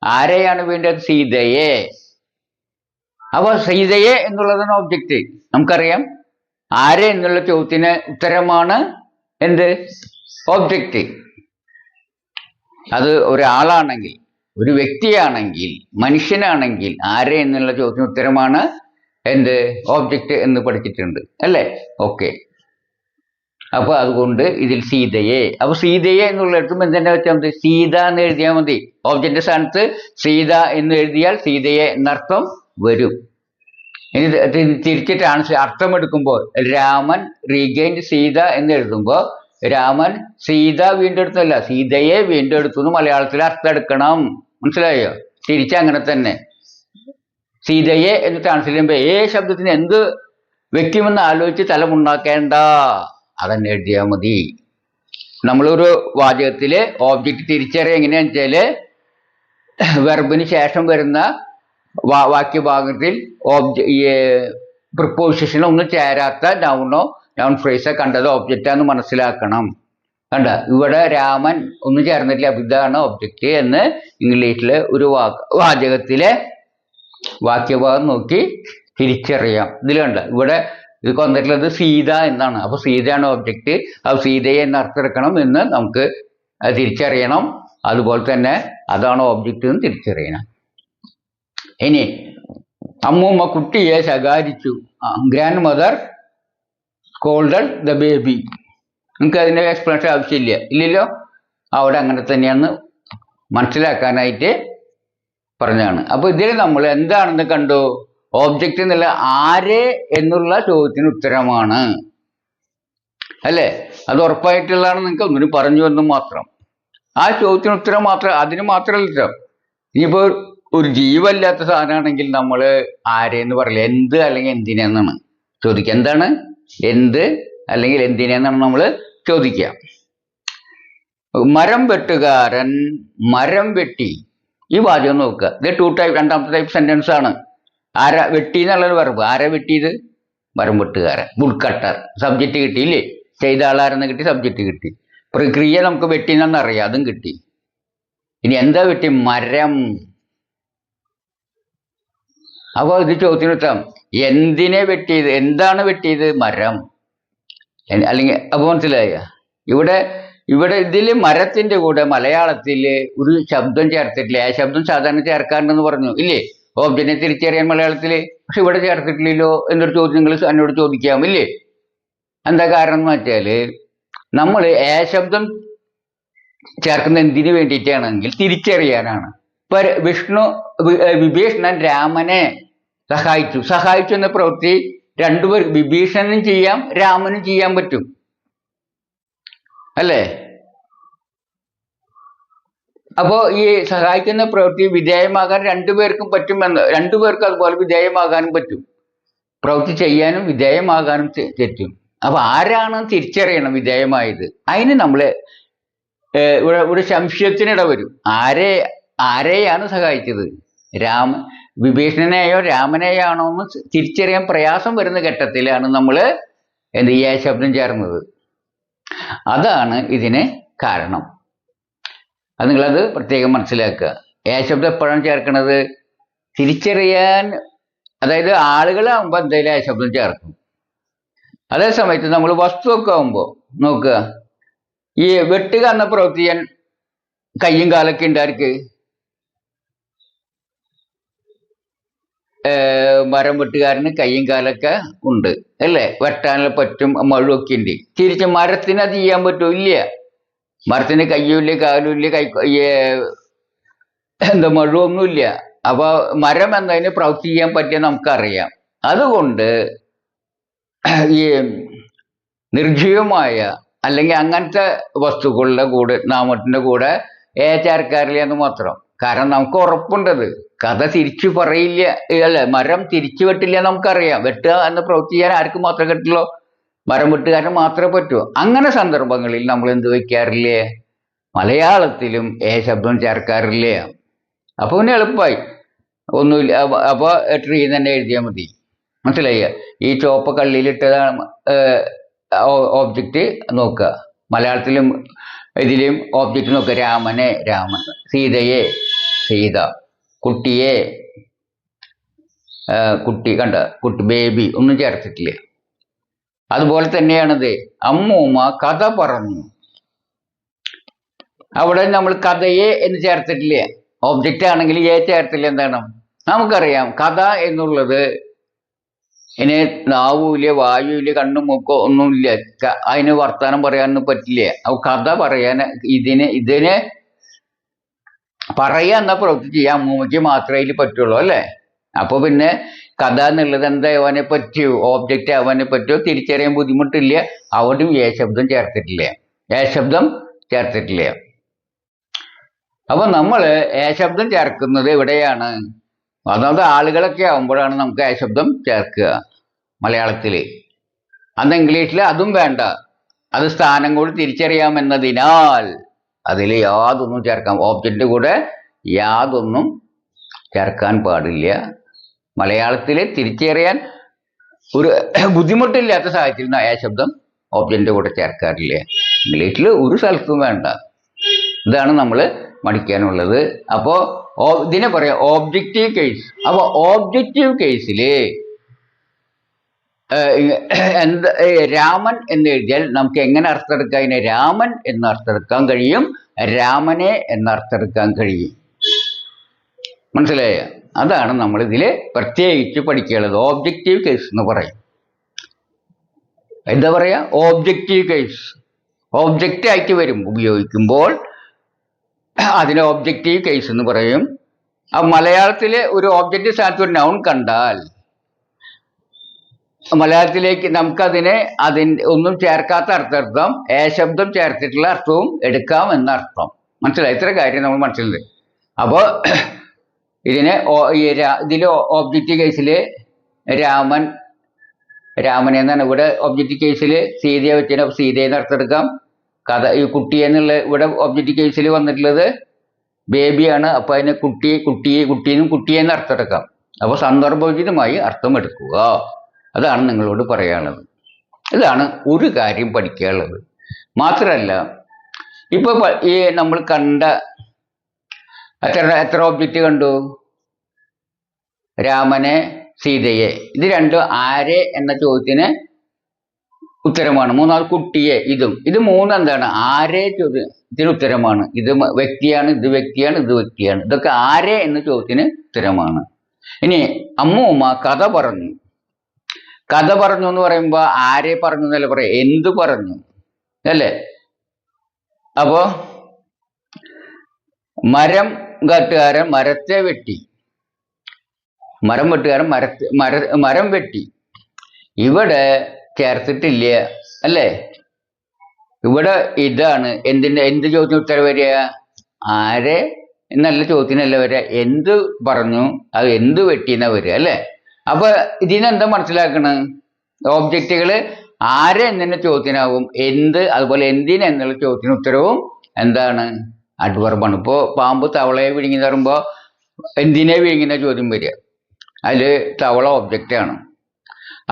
ആരെയാണ് വീണ്ടത്? സീതയെ. അപ്പൊ സീതയെ എന്നുള്ളതാണ് ഓബ്ജക്റ്റ്. നമുക്കറിയാം ആരെ എന്നുള്ള ചോദ്യത്തിന് ഉത്തരമാണ് എന്ത്? ഓബ്ജക്റ്റ്. അത് ഒരാളാണെങ്കിൽ, ഒരു വ്യക്തിയാണെങ്കിൽ, മനുഷ്യനാണെങ്കിൽ ആരെ എന്നുള്ള ചോദ്യത്തിന് ഉത്തരമാണ് എന്ത്? ഓബ്ജക്റ്റ് എന്ന് പഠിച്ചിട്ടുണ്ട് അല്ലേ? ഓക്കെ. അപ്പൊ അതുകൊണ്ട് ഇതിൽ സീതയെ. അപ്പൊ സീതയെ എന്നുള്ളിടത്തും എന്തെന്നെ വെച്ചാൽ മതി? സീത എന്ന് എഴുതിയാൽ മതി. ഓബ്ജക്റ്റിന്റെ സ്ഥാനത്ത് സീത എന്ന് എഴുതിയാൽ സീതയെ എന്നർത്ഥം വരും. ഇനി തിരിച്ചിട്ട് അർത്ഥം എടുക്കുമ്പോൾ രാമൻ റീഗെയിൻഡ് സീത എന്ന് എഴുതുമ്പോൾ രാമൻ സീത വീണ്ടെടുത്തല്ല, സീതയെ വീണ്ടെടുത്തു എന്ന് മലയാളത്തിൽ അർത്ഥം എടുക്കണം. മനസ്സിലായോ? തിരിച്ചങ്ങനെ തന്നെ. സീതയെ എന്ന് ട്രാൻസ്ലേറ്റ് ചെയ്യുമ്പോൾ ശബ്ദത്തിന് എന്ത് വെക്കുമെന്ന് ആലോചിച്ച് തലമുണ്ടാക്കേണ്ട, അതന്നെ എഴുതിയാൽ മതി. നമ്മളൊരു വാചകത്തില് ഓബ്ജക്റ്റ് തിരിച്ചറിയുക എങ്ങനെയാണെന്ന് വെച്ചാല് വെർബിന് ശേഷം വരുന്ന വാക്യഭാഗത്തിൽ പ്രിപ്പോസിഷനോ ഒന്നും ചേരാത്ത നൗൺ ഫ്രേസോ കണ്ടത് ഒബ്ജക്റ്റാന്ന് മനസ്സിലാക്കണം. കണ്ട, ഇവിടെ രാമൻ ഒന്നും ചേർന്നിട്ടില്ല, ഇതാണ് ഒബ്ജക്റ്റ് എന്ന് ഇംഗ്ലീഷിലെ ഒരു വാചകത്തിലെ വാക്യഭാഗം നോക്കി തിരിച്ചറിയാം. ഇതിൽ കണ്ട, ഇവിടെ ഇത് കൊന്നിട്ടുള്ളത് സീത എന്നാണ്. അപ്പൊ സീതയാണ് ഒബ്ജക്റ്റ്. അത് സീതയെ എന്ന് അർത്ഥം എടുക്കണം എന്ന് നമുക്ക് തിരിച്ചറിയണം. അതുപോലെ തന്നെ അതാണ് ഒബ്ജക്റ്റ് എന്ന് തിരിച്ചറിയണം. ഇനി അമ്മൂമ്മ കുട്ടിയെ ശകാരിച്ചു. Grandmother scolded the baby. നിങ്ങൾക്ക് അതിൻ്റെ എക്സ്പ്ലനേഷൻ ആവശ്യമില്ല, ഇല്ലല്ലോ. അവിടെ അങ്ങനെ തന്നെയാന്ന് മനസ്സിലാക്കാനായിട്ട് പറഞ്ഞാണ്. അപ്പൊ ഇതിൽ നമ്മൾ എന്താണെന്ന് കണ്ടു? ഓബ്ജക്റ്റ് എന്നുള്ള ആരെ എന്നുള്ള ചോദ്യത്തിന് ഉത്തരമാണ് അല്ലേ? അത് ഉറപ്പായിട്ടുള്ളതാണ്. നിങ്ങൾക്ക് ഒന്നിനും പറഞ്ഞു എന്ന് മാത്രം. ആ ചോദ്യത്തിന് ഉത്തരം മാത്രം, അതിന് മാത്രമല്ല ഉത്തരം. ഇനിയിപ്പോ ഒരു ജീവല്ലാത്ത സാധനമാണെങ്കിൽ നമ്മൾ ആരെന്ന് പറയില്ല, എന്ത് അല്ലെങ്കിൽ എന്തിനാന്നാണ് ചോദിക്കുക. എന്താണ്? എന്ത് അല്ലെങ്കിൽ എന്തിനാന്നാണ് നമ്മൾ ചോദിക്കുക. മരം വെട്ടുകാരൻ മരം വെട്ടി. ഈ വാചകം നോക്കുക. ഇത് രണ്ടാമത്തെ ടൈപ്പ് സെന്റൻസ് ആണ്. ആരാ വെട്ടി എന്നുള്ളൊരു വെർബ്. ആരാ വെട്ടിയത്? മരം വെട്ടുകാരൻ, വുഡ് കട്ടർ. സബ്ജക്റ്റ് കിട്ടിയില്ലേ? ചെയ്ത ആളാരെന്ന് കിട്ടി, സബ്ജക്റ്റ് കിട്ടി. പ്രക്രിയ നമുക്ക് വെട്ടിന്നറിയാം, അതും കിട്ടി. ഇനി എന്താ വെട്ടി? മരം. അപ്പോൾ ഇത് ചോദ്യത്തിന് ഉത്തരം എന്തിനെ വെട്ടിയത്? എന്താണ് വെട്ടിയത്? മരം. അല്ലെങ്കിൽ അപ്പോൾ മനസ്സിലായ? ഇവിടെ ഇവിടെ ഇതിൽ മരത്തിന്റെ കൂടെ മലയാളത്തിൽ ഒരു ശബ്ദം ചേർത്തിട്ടില്ല. ആ ശബ്ദം സാധാരണ ചേർക്കാറുണ്ടെന്ന് പറഞ്ഞു ഇല്ലേ? ഓബ്ജക്റ്റിനെ തിരിച്ചറിയാൻ മലയാളത്തിൽ. പക്ഷെ ഇവിടെ ചേർത്തിട്ടില്ലല്ലോ എന്നൊരു ചോദ്യം നിങ്ങൾ എന്നോട് ചോദിക്കാം ഇല്ലേ? എന്താ കാരണം എന്ന് വെച്ചാൽ നമ്മൾ ഏ ശബ്ദം ചേർക്കുന്ന എന്തിനു വേണ്ടിയിട്ടാണെങ്കിൽ തിരിച്ചറിയാനാണ്. ഇപ്പൊ വിഭീഷണൻ രാമനെ സഹായിച്ചു എന്ന പ്രവൃത്തി രണ്ടുപേർ വിഭീഷണനും ചെയ്യാം രാമനും ചെയ്യാൻ പറ്റും അല്ലേ? അപ്പോ ഈ സഹായിക്കുന്ന പ്രവൃത്തി വിധേയമാകാൻ രണ്ടുപേർക്കും പറ്റുമെന്ന്, രണ്ടുപേർക്കും അതുപോലെ വിധേയമാകാനും പറ്റും. പ്രവൃത്തി ചെയ്യാനും വിധേയമാകാനും പറ്റും. അപ്പൊ ആരാണ് തിരിച്ചറിയണം വിധേയമായത്. അതിന് നമ്മള് ഇവിടെ സംശയത്തിനിട വരും. ആരെയാണ് സഹായിച്ചത്? വിഭീഷണനെയോ രാമനെയാണോ എന്ന് തിരിച്ചറിയാൻ പ്രയാസം വരുന്ന ഘട്ടത്തിലാണ് നമ്മൾ എന്ത് ഈ ശബ്ദം ചേർന്നത്. അതാണ് ഇതിന് കാരണം. അത് നിങ്ങളത് പ്രത്യേകം മനസ്സിലാക്കുക. ശബ്ദം എപ്പോഴാണ് ചേർക്കണത്? തിരിച്ചറിയാൻ, അതായത് ആളുകളാകുമ്പോൾ എന്തായാലും ശബ്ദം ചേർക്കും. അതേ സമയത്ത് നമ്മൾ വസ്തുവൊക്കെ ആകുമ്പോൾ നോക്കുക, ഈ വെട്ടുക എന്ന പ്രവൃത്തി ചെയ്യാൻ കയ്യും കാലൊക്കെ ഉണ്ടാർക്ക്. മരം വെട്ടുകാരന് കയ്യും കാലൊക്കെ ഉണ്ട് അല്ലേ? വെട്ടാനുള്ള പറ്റും, മഴുവൊക്കെ ഉണ്ട്. തിരിച്ച് മരത്തിന് അത് ചെയ്യാൻ പറ്റുമോ? ഇല്ല. മരത്തിന് കയ്യുമില്ല, കാലുമില്ല, എന്താ മഴുവൊന്നുമില്ല. അപ്പൊ മരം എന്നതിന് പ്രവൃത്തി ചെയ്യാൻ പറ്റിയ നമുക്കറിയാം. അതുകൊണ്ട് ഈ നിർജീവമായ അല്ലെങ്കിൽ അങ്ങനത്തെ വസ്തുക്കളുടെ കൂടെ നാമത്തിന്റെ കൂടെ ചേർക്കാറില്ല എന്ന് മാത്രം. കാരണം നമുക്ക് ഉറപ്പുണ്ടത് കഥ തിരിച്ചു പറയില്ല അല്ലെ? മരം തിരിച്ചു വെട്ടില്ല നമുക്കറിയാം. വെട്ടുക എന്ന പ്രവൃത്തി ചെയ്യാൻ ആർക്കും മാത്രമേ കിട്ടുള്ളൂ? മരം വെട്ടുകാരന് മാത്രമേ പറ്റൂ. അങ്ങനെ സന്ദർഭങ്ങളിൽ നമ്മൾ എന്ത് വയ്ക്കാറില്ലേ? മലയാളത്തിലും ശബ്ദം ചേർക്കാറില്ലേ? അപ്പൊ പിന്നെ എളുപ്പമായി. ഒന്നുമില്ല. അപ്പൊ ട്രീ തന്നെ എഴുതിയാൽ മതി. മനസ്സിലായ? ഈ ചോപ്പ കള്ളിയിലിട്ടതാണ് ഓബ്ജക്റ്റ് നോക്കുക. മലയാളത്തിലും ഇതിലും ഓബ്ജക്റ്റ് നോക്കുക. രാമനെ രാമൻ, സീതയെ സീത, കുട്ടിയെ കുട്ടി. കണ്ട കുട്ടി, ബേബി ഒന്നും ചേർത്തിട്ടില്ല. അതുപോലെ തന്നെയാണിത്. അമ്മൂമ്മ കഥ പറഞ്ഞു. അവിടെ നമ്മൾ കഥയെ എന്ന് ചേർത്തിട്ടില്ല. ഓബ്ജക്റ്റ് ആണെങ്കിൽ ചേർത്തില്ല. എന്താണ്? നമുക്കറിയാം കഥ എന്നുള്ളത് ഇനി നാവുമില്ല, വായുവില്ല, കണ്ണും മൂക്കോ ഒന്നുമില്ല. അതിന് വർത്താനം പറയാനൊന്നും പറ്റില്ല. അപ്പൊ കഥ പറയാൻ ഇതിനെ പറയാ എന്ന പ്രവൃത്തി ചെയ്യാൻ അമ്മൂമ്മയ്ക്ക് മാത്രമേ ഇതിൽ പറ്റുള്ളൂ അല്ലേ? അപ്പൊ പിന്നെ കഥ എന്നുള്ളത് എന്താ അവനെ പറ്റൂ? ഓബ്ജക്റ്റ് അവനെ പറ്റുമോ? തിരിച്ചറിയാൻ ബുദ്ധിമുട്ടില്ല. അവിടെയും ശബ്ദം ചേർത്തിട്ടില്ല. ശബ്ദം ചേർത്തിട്ടില്ല. അപ്പൊ നമ്മൾ ശബ്ദം ചേർക്കുന്നത് എവിടെയാണ്? അതായത് ആളുകളൊക്കെ ആകുമ്പോഴാണ് നമുക്ക് ശബ്ദം ചേർക്കുക മലയാളത്തിൽ. അന്ന് ഇംഗ്ലീഷിൽ അതും വേണ്ട. അത് സ്ഥാനം കൂടി തിരിച്ചറിയാമെന്നതിനാൽ അതിൽ യാതൊന്നും ചേർക്കാം. ഓബ്ജക്റ്റിന്റെ കൂടെ യാതൊന്നും ചേർക്കാൻ പാടില്ല. മലയാളത്തിൽ തിരിച്ചറിയാൻ ഒരു ബുദ്ധിമുട്ടില്ലാത്ത സാഹചര്യം ശബ്ദം ഓബ്ജക്റ്റിന്റെ കൂടെ ചേർക്കാറില്ല. ഇംഗ്ലീഷിൽ ഒരു സ്ഥലത്തും വേണ്ട. ഇതാണ് നമ്മൾ പഠിക്കാനുള്ളത്. അപ്പോൾ ഇതിനെ പറയാം ഓബ്ജക്റ്റീവ് കേസ്. അപ്പോൾ ഓബ്ജക്റ്റീവ് കേസിൽ എന്താ രാമൻ എന്ന് എഴുതിയാൽ നമുക്ക് എങ്ങനെ അർത്ഥമെടുക്കാം? അതിനെ രാമൻ എന്ന് അർത്ഥമെടുക്കാൻ കഴിയും, രാമനെ എന്ന് അർത്ഥമെടുക്കാൻ കഴിയും. മനസ്സിലായ? അതാണ് നമ്മൾ ഇതിൽ പ്രത്യേകിച്ച് പഠിക്കാനുള്ളത്. ഓബ്ജക്റ്റീവ് കേസ് എന്ന് പറയും. എന്താ പറയാ? Objective case. ഓബ്ജക്റ്റ് ആയിട്ട് വരും ഉപയോഗിക്കുമ്പോൾ അതിനെ ഒബ്ജക്റ്റീവ് കേസ് എന്ന് പറയും. മലയാളത്തിലെ ഒരു ഒബ്ജക്റ്റ് സ്ഥാനത്ത് ഒരു നൗൺ കണ്ടാൽ മലയാളത്തിലേക്ക് നമുക്കതിനെ ഒന്നും ചേർക്കാത്ത അർത്ഥം ശബ്ദം ചേർത്തിട്ടുള്ള അർത്ഥവും എടുക്കാം എന്നർത്ഥം. മനസ്സിലായി? ഇത്ര കാര്യം നമ്മൾ മനസ്സിലുണ്ട്. അപ്പോൾ ഇതിലെ ഒബ്ജക്റ്റീവ് കേസിൽ രാമൻ എന്നാണ്. ഇവിടെ ഒബ്ജക്റ്റീവ് കേസിൽ സീതയെ വെച്ചാൽ സീതയെന്ന് അർത്ഥം എടുക്കാം. കഥ ഈ കുട്ടി എന്നുള്ള ഇവിടെ ഒബ്ജക്റ്റീവ് കേസിൽ വന്നിട്ടുള്ളത് ബേബിയാണ്. അപ്പൊ അതിന് കുട്ടിയെന്നും കുട്ടിയെന്ന് അർത്ഥം എടുക്കാം. അപ്പോൾ സന്ദർഭോചിതമായി അർത്ഥമെടുക്കുക. അതാണ് നിങ്ങളോട് പറയാനുള്ളത്. ഇതാണ് ഒരു കാര്യം പഠിക്കാനുള്ളത്. മാത്രമല്ല, ഇപ്പൊ ഈ നമ്മൾ കണ്ട എത്ര ഒബ്ജക്റ്റ് കണ്ടു? രാമനെ, സീതയെ. ഇത് രണ്ടും ആരെ എന്ന ചോദ്യത്തിന് ഉത്തരമാണ്. മൂന്നാമത് കുട്ടിയെ, ഇത് മൂന്നെന്താണ്? ആരെ ചോദ്യത്തിന് ഉത്തരമാണ്. ഇത് വ്യക്തിയാണ്, ഇത് വ്യക്തിയാണ്, ഇത് വ്യക്തിയാണ്. ഇതൊക്കെ ആരെ എന്ന ചോദ്യത്തിന് ഉത്തരമാണ്. ഇനി അമ്മൂമ്മ കഥ പറഞ്ഞു. കഥ പറഞ്ഞു എന്ന് പറയുമ്പോ ആരെ പറഞ്ഞു എന്നല്ല പറയാം, എന്ത് പറഞ്ഞു അല്ലേ? അപ്പോ മരം കാട്ടുകാരൻ മരത്തെ വെട്ടി. മരം വെട്ടുകാരൻ മരം വെട്ടി. ഇവിടെ ചേർത്തിട്ടില്ല അല്ലേ? ഇവിടെ ഇതാണ് എന്ത് ചോദ്യത്തിന് ഉത്തരം വരിക? ആരെ എന്നല്ല ചോദ്യത്തിനല്ല വരിക, എന്ത് പറഞ്ഞു, അത് എന്ത് വെട്ടിയെന്നാ വരിക അല്ലേ? അപ്പൊ ഇതിനെന്താ മനസ്സിലാക്കണത്? ഓബ്ജക്റ്റുകള് ആരെ എന്നതിന്റെ ചോദ്യത്തിനാവും, എന്ത് അതുപോലെ എന്തിന് എന്നുള്ള ചോദ്യത്തിന് ഉത്തരവും എന്താണ്? അഡ്വർബാണ്. ഇപ്പോ പാമ്പ് തവളയെ വിഴുങ്ങി തരുമ്പോ എന്തിനെ വിഴുങ്ങുന്ന ചോദ്യം വരിക, അതില് തവള ഓബ്ജക്റ്റ് ആണ്.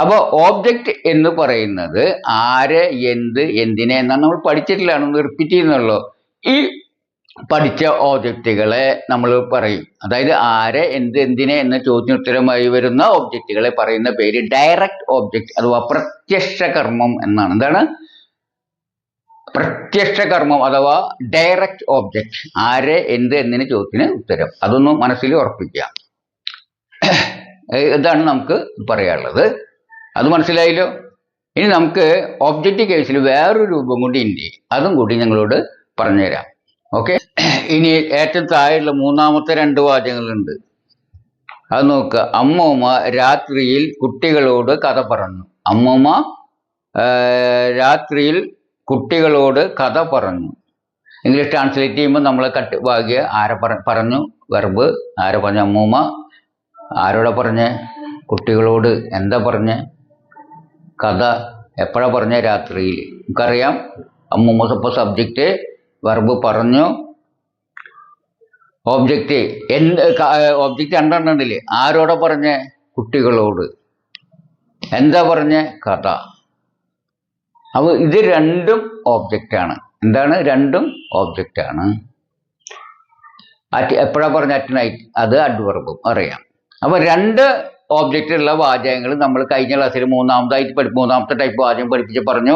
അപ്പൊ ഓബ്ജക്റ്റ് എന്ന് പറയുന്നത് ആരെ, എന്ത്, എന്തിനെ എന്നാണ് നമ്മൾ പഠിച്ചിട്ടില്ലാണെന്ന് റിപ്പീറ്റ് ചെയ്യുന്നുള്ളൂ. ഈ പഠിച്ച ഓബ്ജക്റ്റുകളെ നമ്മൾ പറയും. അതായത് ആരെ, എന്ത്, എന്തിനെ എന്ന ചോദ്യത്തിന് ഉത്തരമായി വരുന്ന ഓബ്ജക്റ്റുകളെ പറയുന്ന പേര് ഡയറക്റ്റ് ഓബ്ജക്റ്റ് അഥവാ പ്രത്യക്ഷ കർമ്മം എന്നാണ്. എന്താണ് പ്രത്യക്ഷ കർമ്മം അഥവാ ഡയറക്റ്റ് ഓബ്ജക്റ്റ്? ആരെ, എന്ത്, എന്തിന് ചോദ്യത്തിന് ഉത്തരം. അതൊന്നും മനസ്സിൽ ഉറപ്പിക്കുക. ഇതാണ് നമുക്ക് പറയാനുള്ളത്. അത് മനസ്സിലായല്ലോ. ഇനി നമുക്ക് ഒബ്ജക്റ്റ് കേസിൽ വേറൊരു രൂപം കൂടി ഉണ്ട്, അതും കൂടി നിങ്ങളോട് പറഞ്ഞുതരാം. ഓക്കെ. ഇനി ഏറ്റവും താഴെയുള്ള മൂന്നാമത്തെ രണ്ട് വാചകങ്ങളുണ്ട്, അത് നോക്കുക. അമ്മൂമ്മ രാത്രിയിൽ കുട്ടികളോട് കഥ പറഞ്ഞു. അമ്മൂമ്മ രാത്രിയിൽ കുട്ടികളോട് കഥ പറഞ്ഞു. ഇംഗ്ലീഷ് ട്രാൻസ്ലേറ്റ് ചെയ്യുമ്പോൾ നമ്മൾ ഭാഗ്യ ആരെ പറഞ്ഞു, വെർബ് ആരെ പറഞ്ഞു? അമ്മൂമ്മ. ആരോടാ പറഞ്ഞേ? കുട്ടികളോട്. എന്താ പറഞ്ഞേ? കഥ. എപ്പോഴാ പറഞ്ഞ? രാത്രിയിൽ. നമുക്കറിയാം അമ്മൂമ്മ ഇപ്പോൾ സബ്ജക്റ്റ്, വെർബ് പറഞ്ഞു, ഓബ്ജക്റ്റ്. ഓബ്ജക്റ്റ് രണ്ടെണ്ണം ഉണ്ടല്ലേ? ആരോടാ പറഞ്ഞേ? കുട്ടികളോട്. എന്താ പറഞ്ഞേ? കഥ. അപ്പൊ ഇത് രണ്ടും ഓബ്ജക്റ്റ് ആണ്. എന്താണ്? രണ്ടും ഓബ്ജക്റ്റ് ആണ്. എപ്പോഴാ പറഞ്ഞ? At night. അത് അഡ്വർബും അറിയാം. അപ്പൊ രണ്ട് ഓബ്ജക്റ്റ് ഉള്ള വാചകങ്ങൾ നമ്മൾ കഴിഞ്ഞ ക്ലാസ്സിൽ മൂന്നാമത്തെ ടൈപ്പ് വാചകം പഠിപ്പിച്ച് പറഞ്ഞു.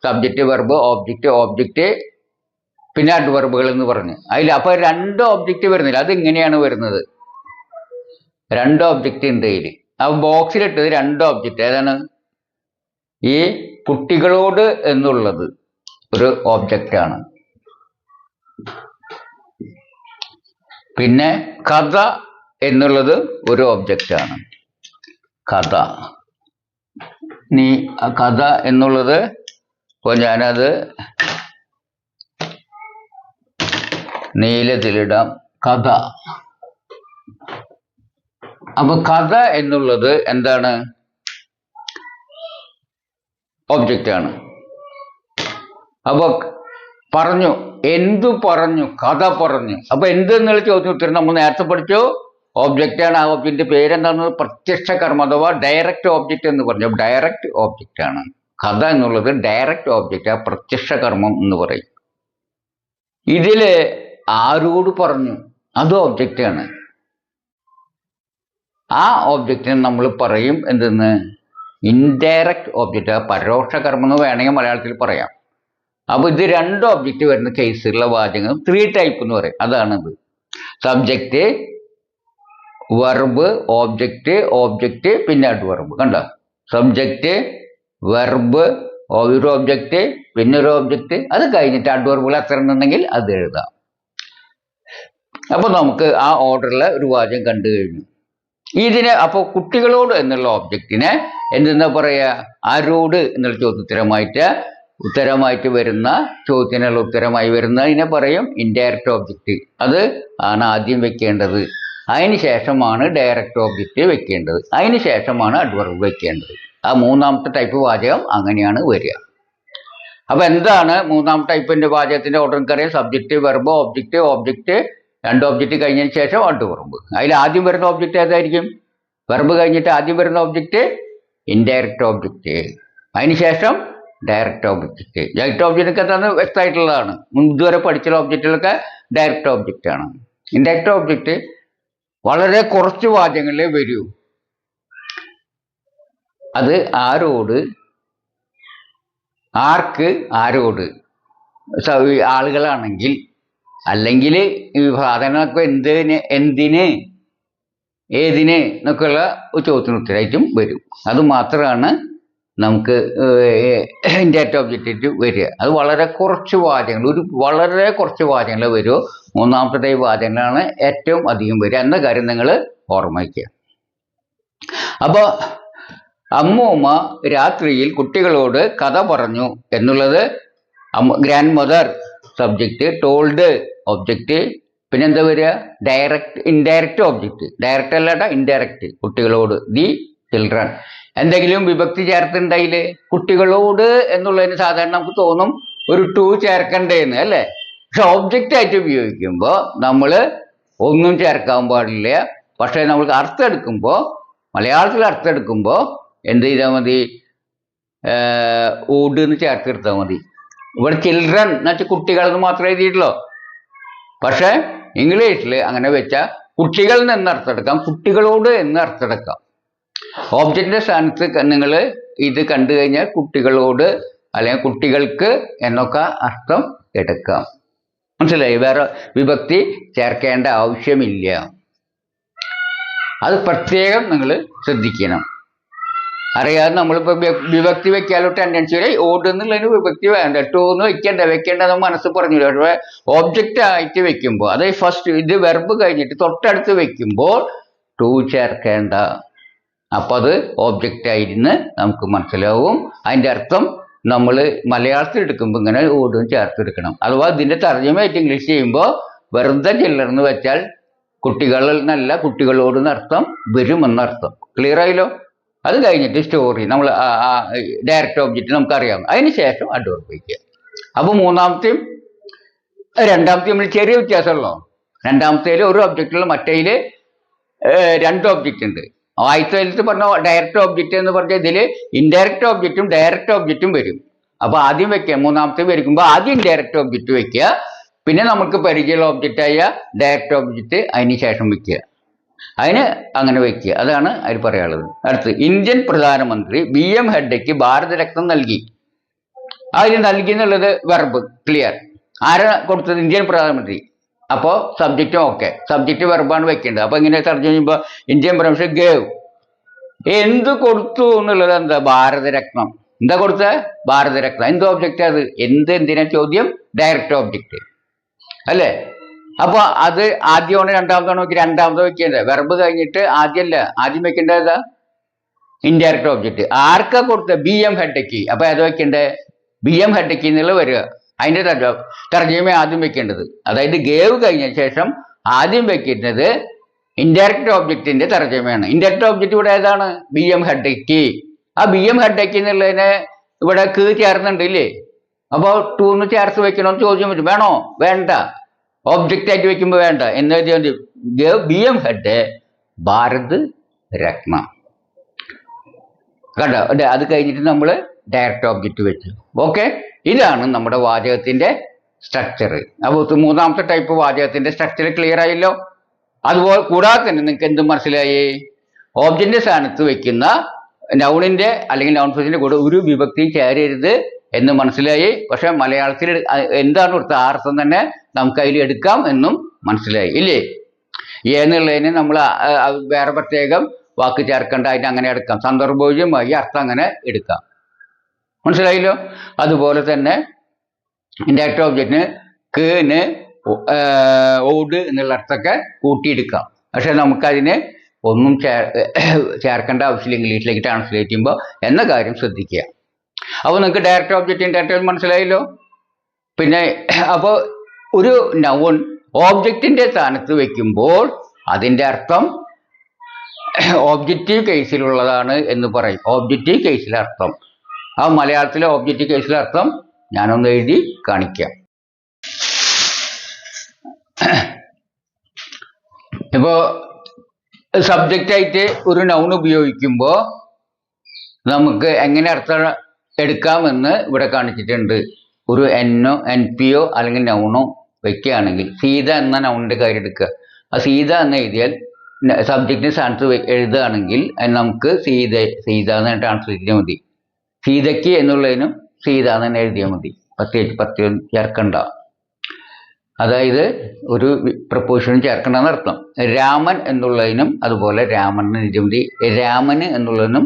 സബ്ജക്റ്റ്, വെർബ്, ഓബ്ജക്റ്റ് പിന്നെ അഡ്വർബുകൾ എന്ന് പറഞ്ഞു. അപ്പൊ രണ്ട് ഓബ്ജക്റ്റ് വരുന്നില്ല. അത് ഇങ്ങനെയാണ് വരുന്നത്. രണ്ട് ഓബ്ജക്റ്റ് ഉണ്ട് അതിൽ. ആ ബോക്സിലിട്ടത് രണ്ട് ഓബ്ജക്റ്റ്. ഏതാണ്? ഈ കുട്ടികളോട് എന്നുള്ളത് ഒരു ഓബ്ജക്റ്റ് ആണ്. പിന്നെ കഥ എന്നുള്ളത് ഒരു ഓബ്ജക്റ്റ് ആണ്. കഥ. കഥ എന്നുള്ളത് ഇപ്പോൾ ഞാനത് നീലത്തിലിടാം. കഥ. അപ്പൊ കഥ എന്നുള്ളത് എന്താണ്? ഒബ്ജക്റ്റ് ആണ്. അപ്പൊ പറഞ്ഞു, എന്തു പറഞ്ഞു? കഥ പറഞ്ഞു. അപ്പൊ എന്ത് എന്നുള്ള ചോദ്യം ഉത്തരം നമ്മൾ നേരത്തെ പഠിച്ചു, ഓബ്ജക്റ്റ് ആണ്. ആ ഒബ്ജക്റ്റിന്റെ പേരെന്താണെന്ന്? പ്രത്യക്ഷ കർമ്മം അഥവാ ഡയറക്റ്റ് ഓബ്ജക്റ്റ് എന്ന് പറഞ്ഞു. ഡയറക്റ്റ് ഓബ്ജക്റ്റ് ആണ് കഥ എന്നുള്ളത്. ഡയറക്റ്റ് ഓബ്ജക്റ്റ്, ആ പ്രത്യക്ഷ കർമ്മം എന്ന് പറയും. ഇതില് ആരോട് പറഞ്ഞു? അത് ഓബ്ജക്റ്റ് ആണ്. ആ ഒബ്ജക്റ്റിന് നമ്മൾ പറയും എന്തെന്ന്? ഇൻഡയറക്റ്റ് ഓബ്ജക്റ്റ്, പരോക്ഷ കർമ്മം എന്ന് വേണമെങ്കിൽ മലയാളത്തിൽ പറയാം. അപ്പൊ ഇത് രണ്ട് ഒബ്ജക്റ്റ് വരുന്ന കേസുള്ള വാചകങ്ങൾ 3 ടൈപ്പ് എന്ന് പറയും. അതാണിത്. സബ്ജക്റ്റ്, വെർബ്, ഓബ്ജക്റ്റ് പിന്നെ അഡ്വർബ്. കണ്ടോ? സബ്ജക്റ്റ്, വെർബ്, ഒരു ഓബ്ജക്റ്റ് പിന്നെ ഒരു ഓബ്ജക്റ്റ്. അത് കഴിഞ്ഞിട്ട് അഡ്വർബുകൾ എത്ര ഉണ്ടെങ്കിൽ അത് എഴുതാം. അപ്പൊ നമുക്ക് ആ ഓർഡറിലെ ഒരു വാചകം കണ്ടു കഴിഞ്ഞു. ഇതിനെ അപ്പൊ കുട്ടികളോട് എന്നുള്ള ഓബ്ജക്റ്റിനെ എന്തെന്നാ പറയാ? ആരോട് എന്നുള്ള ഉത്തരമായിട്ട് വരുന്ന ചോദ്യത്തിനുള്ള ഉത്തരമായി വരുന്നതിനെ പറയും ഇൻഡയറക്റ്റ് ഓബ്ജക്റ്റ്. അത് ആണ് ആദ്യം വെക്കേണ്ടത്. അതിന് ശേഷമാണ് ഡയറക്റ്റ് ഓബ്ജക്റ്റ് വെക്കേണ്ടത്. അതിന് ശേഷമാണ് അഡ്വർബ് വെക്കേണ്ടത്. ആ മൂന്നാമത്തെ ടൈപ്പ് വാചകം അങ്ങനെയാണ് വരിക. അപ്പൊ എന്താണ് മൂന്നാമത്തെ ടൈപ്പിന്റെ വാചകത്തിന്റെ ഓർഡർ? നമുക്കറിയാം. Subject, verb, object. രണ്ട് ഓബ്ജക്റ്റ് കഴിഞ്ഞതിന് ശേഷം അഡ്വർബ്. അതിൽ ആദ്യം വരുന്ന ഓബ്ജക്റ്റ് ഏതായിരിക്കും? വെർബ് കഴിഞ്ഞിട്ട് ആദ്യം വരുന്ന ഒബ്ജക്റ്റ് ഇൻഡയറക്റ്റ് ഒബ്ജക്റ്റ്, അതിനുശേഷം ഡയറക്റ്റ് ഒബ്ജക്റ്റ്. ഡയറക്റ്റ് ഒബ്ജക്റ്റ് എന്താണെന്ന് വ്യക്തമായിട്ടുള്ളതാണ്. ഇതുവരെ പഠിച്ച ഒബ്ജക്റ്റുകളൊക്കെ ഡയറക്റ്റ് ഒബ്ജക്റ്റ് ആണ്. ഇൻഡയറക്റ്റ് ഒബ്ജക്റ്റ് വളരെ കുറച്ച് വാചകങ്ങളിലേ വരൂ. അത് ആരോട്, ആർക്ക്, ആരോട്, ആളുകളാണെങ്കിൽ, അല്ലെങ്കിൽ ഈ സാധനമൊക്കെ എന്തിന്, ഏതിന് എന്നൊക്കെയുള്ള ചോദ്യത്തിന് ഉത്തരമായിട്ടും വരും. അത് മാത്രമാണ് നമുക്ക് ഇൻഡയറക്റ്റ് ഒബ്ജക്റ്റ് വരിക. അത് വളരെ കുറച്ച് വാചകങ്ങൾ, വളരെ കുറച്ച് വാചകങ്ങൾ വരുമോ. മൂന്നാമത്തെ ടൈപ്പ് വാചകങ്ങളാണ് ഏറ്റവും അധികം വരിക എന്ന കാര്യം നിങ്ങൾ ഓർമ്മ വയ്ക്കുക. അപ്പോൾ അമ്മൂമ്മ രാത്രിയിൽ കുട്ടികളോട് കഥ പറഞ്ഞു എന്നുള്ളത് grand mother subject, told object, പിന്നെ എന്താ വരിക, ഇൻഡയറക്റ്റ് ഒബ്ജക്റ്റ്. ഡയറക്റ്റ് അല്ലാട്ട, ഇൻഡയറക്റ്റ്, കുട്ടികളോട്, ദി ചിൽഡ്രൻ. എന്തെങ്കിലും വിഭക്തി ചേർത്തിട്ടുണ്ടെങ്കിൽ കുട്ടികളോട് എന്നുള്ളതിന് സാധാരണ നമുക്ക് തോന്നും ഒരു ടു ചേർക്കണ്ടേന്ന് അല്ലേ. പക്ഷെ ഒബ്ജക്റ്റ് ആയിട്ട് ഉപയോഗിക്കുമ്പോൾ നമ്മൾ ഒന്നും ചേർക്കാൻ പാടില്ല. പക്ഷെ നമ്മൾക്ക് അർത്ഥം എടുക്കുമ്പോൾ, മലയാളത്തിൽ അർത്ഥം എടുക്കുമ്പോൾ എന്ത് ചെയ്താൽ മതി, ഓട് എന്ന് ചേർത്തെടുത്താൽ മതി. ഇവിടെ ചിൽഡ്രൻ എന്ന് വെച്ചാൽ കുട്ടികൾ എന്ന് മാത്രമേ എഴുതിയിട്ടുള്ളൂ. പക്ഷെ ഇംഗ്ലീഷിൽ അങ്ങനെ വെച്ചാൽ കുട്ടികളിൽ നിന്ന് അർത്ഥമെടുക്കാം, കുട്ടികളോട് എന്ന് അർത്ഥമെടുക്കാം. ഓബ്ജക്റ്റിന്റെ സ്ഥാനത്ത് നിങ്ങൾ ഇത് കണ്ടു കഴിഞ്ഞാൽ കുട്ടികളോട് അല്ലെങ്കിൽ കുട്ടികൾക്ക് എന്നൊക്കെ അർത്ഥം എടുക്കാം. മനസ്സിലായി? വേറെ വിഭക്തി ചേർക്കേണ്ട ആവശ്യമില്ല. അത് പ്രത്യേകം നിങ്ങൾ ശ്രദ്ധിക്കണം. അറിയാതെ നമ്മളിപ്പോൾ വിഭക്തി വെക്കാലോ ടെൻഡൻസി വരെ, ഓട് എന്നുള്ളതിന് വിഭക്തി വേണ്ട, ടു എന്ന് വെക്കേണ്ട മനസ്സ് പറഞ്ഞു. പക്ഷേ ഓബ്ജക്റ്റ് ആയിട്ട് വെക്കുമ്പോൾ, അതായത് ഫസ്റ്റ് ഇത് വെർബ് കഴിഞ്ഞിട്ട് തൊട്ടടുത്ത് വെക്കുമ്പോൾ ടു ചേർക്കേണ്ട. അപ്പം അത് ഒബ്ജക്റ്റ് ആയിരുന്ന് നമുക്ക് മനസ്സിലാവും. അതിൻ്റെ അർത്ഥം നമ്മൾ മലയാളത്തിൽ എടുക്കുമ്പോൾ ഇങ്ങനെ ഓടും ചേർത്തെടുക്കണം. അഥവാ ഇതിൻ്റെ തർജ്ജമയായിട്ട് ഇംഗ്ലീഷ് ചെയ്യുമ്പോൾ വെറുതെ ചില്ലറന്ന് വെച്ചാൽ കുട്ടികൾ എന്നല്ല, കുട്ടികളോട് അർത്ഥം വരുമെന്നർത്ഥം. ക്ലിയർ ആയല്ലോ? അത് കഴിഞ്ഞിട്ട് സ്റ്റോറി, നമ്മൾ ഡയറക്റ്റ് ഒബ്ജക്റ്റ് നമുക്കറിയാം. അതിന് ശേഷം അഡ്വർബ് വയ്ക്കുക. അപ്പോൾ മൂന്നാമത്തെയും രണ്ടാമത്തെയും നമ്മൾ ചെറിയ വ്യത്യാസമുള്ളൂ. രണ്ടാമത്തേൽ ഒരു ഒബ്ജക്റ്റിൽ മറ്റേതിൽ രണ്ട് ഒബ്ജക്റ്റ് ഉണ്ട്. ആദ്യത്തെ പറഞ്ഞ ഡയറക്റ്റ് ഒബ്ജക്റ്റ് എന്ന് പറഞ്ഞാൽ ഇതിൽ ഇൻഡയറക്റ്റ് ഒബ്ജക്റ്റും ഡയറക്റ്റ് ഒബ്ജക്റ്റും വരും. അപ്പോൾ ആദ്യം വെക്കുക, മൂന്നാമത്തെ വരയ്ക്കുമ്പോൾ ആദ്യം ഇൻഡയറക്റ്റ് ഒബ്ജക്റ്റ് വെക്കുക, പിന്നെ നമുക്ക് പരിചയമുള്ള ഒബ്ജക്റ്റായ ഡയറക്റ്റ് ഒബ്ജക്റ്റ് അതിന് ശേഷം വെക്കുക. അതിന് അങ്ങനെ വെക്കുക. അതാണ് അതിൽ പറയാനുള്ളത്. അടുത്ത്, ഇന്ത്യൻ പ്രധാനമന്ത്രി BM ഹെഡ്ഡയ്ക്ക് ഭാരതരത്നം നൽകി. അതിന് നൽകി എന്നുള്ളത് വെർബ്. ക്ലിയർ? ആരാ കൊടുത്തത്? ഇന്ത്യൻ പ്രധാനമന്ത്രി. അപ്പോൾ സബ്ജക്റ്റും ഓക്കെ, സബ്ജക്റ്റ് വെർബാണ് വെക്കേണ്ടത്. അപ്പോൾ ഇങ്ങനെ തർജ്ജമ ചെയ്യുമ്പോൾ ഇന്ത്യൻ പ്രധാനമന്ത്രി ഗേവ്, എന്ത് കൊടുത്തു എന്നുള്ളത് എന്താ, ഭാരതരത്നം. എന്താ കൊടുത്തത്? ഭാരതരത്നം. എന്ത് ഒബ്ജക്റ്റ് അത്? എന്തിനാ ചോദ്യം? ഡയറക്റ്റ് ഒബ്ജക്റ്റ് അല്ലേ. അപ്പൊ അത് ആദ്യമാണ് രണ്ടാമതാണ് നോക്കി, രണ്ടാമത് വെക്കേണ്ടത്. വെർബ് കഴിഞ്ഞിട്ട് ആദ്യം വെക്കേണ്ടത് ഏതാ? Indirect object. ആർക്കാ കൊടുത്തത്? BM ഹെഡ്ഡയ്ക്ക്. അപ്പൊ ഏതാ വെക്കേണ്ടത്? BM ഹെഡ്ഡയ്ക്ക് എന്നുള്ള വരിക. അതിന്റെ തർജ്ജമ ആദ്യം വെക്കേണ്ടത്. അതായത് ഗേവ് കഴിഞ്ഞ ശേഷം ആദ്യം വെക്കുന്നത് ഇൻഡയറക്റ്റ് ഒബ്ജക്റ്റിന്റെ തർജ്ജമയാണ്. ഇൻഡയറക്റ്റ് ഒബ്ജക്റ്റ് ഇവിടെ ഏതാണ്? BM ഹെഡ്ഡയ്ക്ക്. ആ BM ഹെഡ്ഡയ്ക്ക് എന്നുള്ളതിന് ഇവിടെ ചേർന്നുണ്ട് ഇല്ലേ. അപ്പോൾ ടു എന്ന് ചേർത്ത് വെക്കണമെന്ന് ചോദ്യം പറ്റും. വേണോ? വേണ്ട. ഒബ്ജക്റ്റ് ആയിട്ട് വെക്കുമ്പോൾ വേണ്ട. എന്ന് വെച്ചാൽ BM ഹെഡ് ഭാരത് രത്ന. കണ്ടോ? അത് കഴിഞ്ഞിട്ട് നമ്മൾ ഡയറക്റ്റ് ഒബ്ജക്റ്റ് വെച്ചു. ഓക്കെ, ഇതാണ് നമ്മുടെ വാചകത്തിന്റെ സ്ട്രക്ചർ. അപ്പോൾ മൂന്നാമത്തെ ടൈപ്പ് വാചകത്തിന്റെ സ്ട്രക്ചർ ക്ലിയർ ആയല്ലോ. അതുപോലെ കൂടാതെ തന്നെ നിങ്ങൾക്ക് എന്തും മനസ്സിലായി, ഓബ്ജക്റ്റിന്റെ സ്ഥാനത്ത് വെക്കുന്ന നൗണിന്റെ അല്ലെങ്കിൽ നൗൺ ഫ്രേസിന്റെ കൂടെ ഒരു വിഭക്തി ചേരരുത് എന്ന് മനസ്സിലായി. പക്ഷെ മലയാളത്തിൽ എന്താണ് കൊടുത്ത ആ അർത്ഥം തന്നെ നമുക്ക് അതിൽ എടുക്കാം എന്നും മനസ്സിലായി ഇല്ലേ. എന്നുള്ളതിന് നമ്മൾ വേറെ പ്രത്യേകം വാക്ക് ചേർക്കേണ്ട, അതിന് അങ്ങനെ എടുക്കാം. സന്ദർഭോചിതമായി അർത്ഥം അങ്ങനെ എടുക്കാം. മനസ്സിലായല്ലോ? അതുപോലെ തന്നെ ഇൻഡയറക്റ്റ് ഒബ്ജക്റ്റിന് കേന് ഓട് എന്നുള്ള അർത്ഥമൊക്കെ കൂട്ടിയെടുക്കാം. പക്ഷെ നമുക്കതിന് ഒന്നും ചേർക്കേണ്ട ആവശ്യമില്ല ഇംഗ്ലീഷിലേക്ക് ട്രാൻസ്ലേറ്റ് ചെയ്യുമ്പോൾ എന്ന കാര്യം ശ്രദ്ധിക്കുക. അപ്പോൾ നിങ്ങൾക്ക് ഡയറക്റ്റ് ഒബ്ജക്റ്റ് ഇൻഡയറക്റ്റ് ഒബ്ജക്റ്റ് മനസ്സിലായല്ലോ. പിന്നെ അപ്പോൾ ഒരു നൗൺ ഓബ്ജക്റ്റിന്റെ സ്ഥാനത്ത് വെക്കുമ്പോൾ അതിൻ്റെ അർത്ഥം ഒബ്ജക്റ്റീവ് കേസിലുള്ളതാണ് എന്ന് പറയും. ഒബ്ജക്റ്റീവ് കേസിലെ അർത്ഥം, ആ മലയാളത്തിലെ ഒബ്ജക്റ്റീവ് കേസിലെ അർത്ഥം ഞാനൊന്ന് എഴുതി കാണിക്കാം. ഇപ്പോൾ സബ്ജക്റ്റായിട്ട് ഒരു നൗൺ ഉപയോഗിക്കുമ്പോൾ നമുക്ക് എങ്ങനെ അർത്ഥം എടുക്കാമെന്ന് ഇവിടെ കാണിച്ചിട്ടുണ്ട്. ഒരു എന്നോ NP-യോ അല്ലെങ്കിൽ നൗണോ വയ്ക്കുകയാണെങ്കിൽ സീത എന്ന നൗണിൻ്റെ കാര്യം എടുക്കുക. ആ സീത എന്ന് എഴുതിയാൽ സബ്ജക്റ്റിന് സ്ഥാനത്ത് എഴുതുകയാണെങ്കിൽ നമുക്ക് സീത എന്ന് ട്രാൻസ്ലേറ്റ് ചെയ്താൽ മതി. സീതയ്ക്ക് എന്നുള്ളതിനും സീത എന്ന് തന്നെ എഴുതിയാൽ മതി, പ്രത്യേകിച്ച് പ്രത്യേകം ചേർക്കണ്ട. അതായത് ഒരു പ്രപ്പോസിഷൻ ചേർക്കണമെന്ന് അർത്ഥം. രാമൻ എന്നുള്ളതിനും അതുപോലെ രാമൻ എന്ന് എഴുതിയാൽ മതി. രാമന് എന്നുള്ളതിനും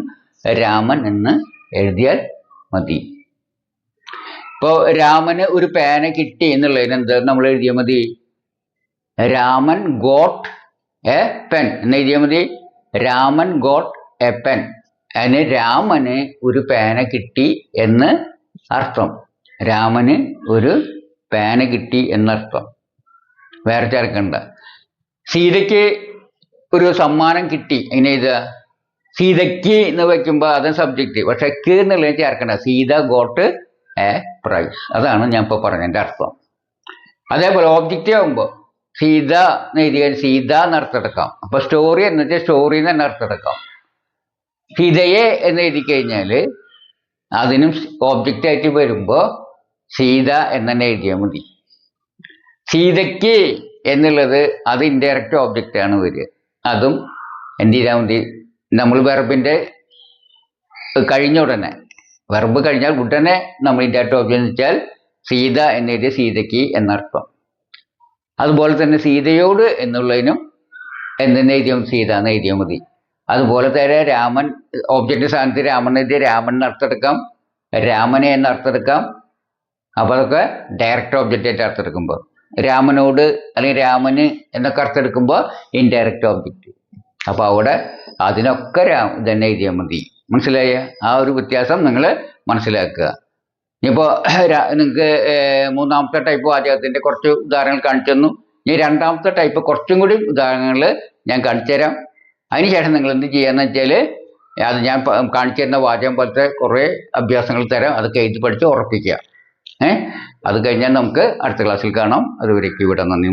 രാമൻ എന്ന് എഴുതിയാൽ മതി. ഇപ്പോൾ രാമന് ഒരു പേന കിട്ടി എന്നുള്ളതിന് എന്താ നമ്മൾ എഴുതിയാൽ മതി? രാമൻ ഗോട്ട് എ പെൻ എന്ന് എഴുതിയാൽ മതി. Raman got A pen. അതിന് രാമന് ഒരു പേന കിട്ടി എന്ന് അർത്ഥം. രാമന് ഒരു പേന കിട്ടി എന്നർത്ഥം, വേറെ ചേർക്കണ്ട. സീതയ്ക്ക് ഒരു സമ്മാനം കിട്ടി, എങ്ങനെ എഴുതുക? സീതയ്ക്ക് എന്ന് വയ്ക്കുമ്പോൾ അത് സബ്ജക്റ്റ്, പക്ഷെ ക്ക് എന്നുള്ളത് ചേർക്കണ്ട. സീത ഗോട്ട് എ പ്രൈസ്, അതാണ് ഞാൻ ഇപ്പോൾ പറഞ്ഞതിൻ്റെ അർത്ഥം. അതേപോലെ ഓബ്ജക്റ്റ് ആകുമ്പോൾ സീത എന്ന് എഴുതിയാൽ സീത എന്ന് അർത്ഥമെടുക്കാം. അപ്പോൾ സ്റ്റോറി എന്ന് വെച്ചാൽ സ്റ്റോറി എന്ന് തന്നെ അർത്ഥമെടുക്കാം. സീതയെ എന്ന് എഴുതി കഴിഞ്ഞാൽ അതിനും ഓബ്ജക്റ്റായിട്ട് വരുമ്പോൾ സീത എന്ന് തന്നെ എഴുതിയാൽ മതി. സീതയ്ക്ക് എന്നുള്ളത് അത് ഇൻഡയറക്റ്റ് ഓബ്ജക്റ്റ് ആണ് വരിക. അതും എന്ത് ചെയ്താൽ മതി? നമ്മൾ വെർബിൻ്റെ കഴിഞ്ഞ ഉടനെ, വെർബ് കഴിഞ്ഞാൽ ഉടനെ നമ്മൾ ഇൻഡയറക്റ്റ് ഓബ്ജക്റ്റ് എന്ന് വെച്ചാൽ സീത എന്ന് എഴുതിയ സീതയ്ക്ക് എന്നർത്ഥം. അതുപോലെ തന്നെ സീതയോട് എന്നുള്ളതിനും എന്തെന്ന് എഴുതിയാൽ സീത എന്ന് എഴുതിയാൽ മതി. അതുപോലെ തന്നെ രാമൻ ഓബ്ജക്റ്റ് സ്ഥാനത്ത് രാമൻ എഴുതിയ രാമൻ എന്ന് അർത്ഥമെടുക്കാം, രാമനെ എന്ന് അർത്ഥമെടുക്കാം. അപ്പോൾ അതൊക്കെ ഡയറക്റ്റ് ഓബ്ജക്റ്റായിട്ട് അർത്ഥമെടുക്കുമ്പോൾ രാമനോട് അല്ലെങ്കിൽ രാമന് എന്നൊക്കെ അർത്ഥമെടുക്കുമ്പോൾ ഇൻഡയറക്റ്റ് ഓബ്ജക്റ്റ്. അപ്പോൾ അവിടെ അതിനൊക്കെ തന്നെ എഴുതിയാൽ മതി. മനസ്സിലായ ആ ഒരു വ്യത്യാസം നിങ്ങൾ മനസ്സിലാക്കുക. ഇനിയിപ്പോൾ നിങ്ങൾക്ക് മൂന്നാമത്തെ ടൈപ്പ് വാചകത്തിൻ്റെ കുറച്ച് ഉദാഹരണങ്ങൾ കാണിച്ചു തന്നു. ഇനി രണ്ടാമത്തെ ടൈപ്പ് കുറച്ചും കൂടി ഉദാഹരണങ്ങൾ ഞാൻ കാണിച്ചു തരാം. അതിനുശേഷം നിങ്ങൾ എന്ത് ചെയ്യാന്ന് വെച്ചാൽ അത് ഞാൻ കാണിച്ചു തരുന്ന വാചകം പോലത്തെ കുറേ അഭ്യാസങ്ങൾ തരാം, അതൊക്കെ എഴുതി പഠിച്ച് ഉറപ്പിക്കുക. അത് കഴിഞ്ഞാൽ നമുക്ക് അടുത്ത ക്ലാസ്സിൽ കാണാം. അതുവരേക്കും ഇവിടെ നന്ദി.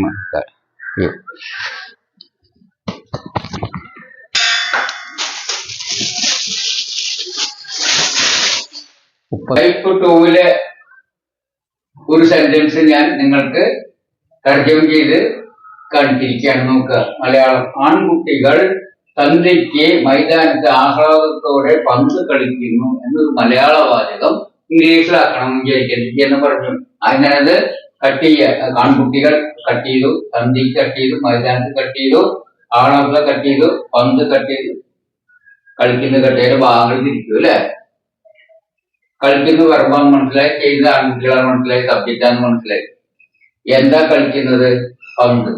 ടൈപ്പ് 2-ലെ ഒരു സെന്റൻസ് ഞാൻ നിങ്ങൾക്ക് തർജ്ജമ ചെയ്ത് കാണിച്ചിരിക്കുകയാണ്. നോക്കുക. മലയാളം. ആൺകുട്ടികൾ സന്ധ്യയ്ക്ക് മൈതാനത്ത് ആഹ്ലാദത്തോടെ പന്ത് കളിക്കുന്നു എന്നൊരു മലയാള വാചകം ഇംഗ്ലീഷിലാക്കണം വിചാരിക്കരുത് എന്ന് പറഞ്ഞു. അങ്ങനത് കട്ട് ചെയ്യുക. ആൺകുട്ടികൾ കട്ട് ചെയ്തു, സന്ധ്യയ്ക്ക് കട്ട് ചെയ്തു, മൈതാനത്ത് കട്ട് ചെയ്തു, ആഹ്ലാദത്തെ കട്ട് ചെയ്തു, പന്ത് കട്ട് ചെയ്തു, കളിക്കുന്ന കട്ട് ചെയ്ത ഭാഗങ്ങൾ തിരിച്ചു അല്ലേ? കളിക്കുന്ന വെർബാന്ന് മനസ്സിലായി, ചെയ്യുന്ന ആൺകുട്ടികളാണ് മനസ്സിലായി, സബ്ജക്റ്റാന്ന് മനസ്സിലായി. എന്താ കളിക്കുന്നത്? പന്ത്.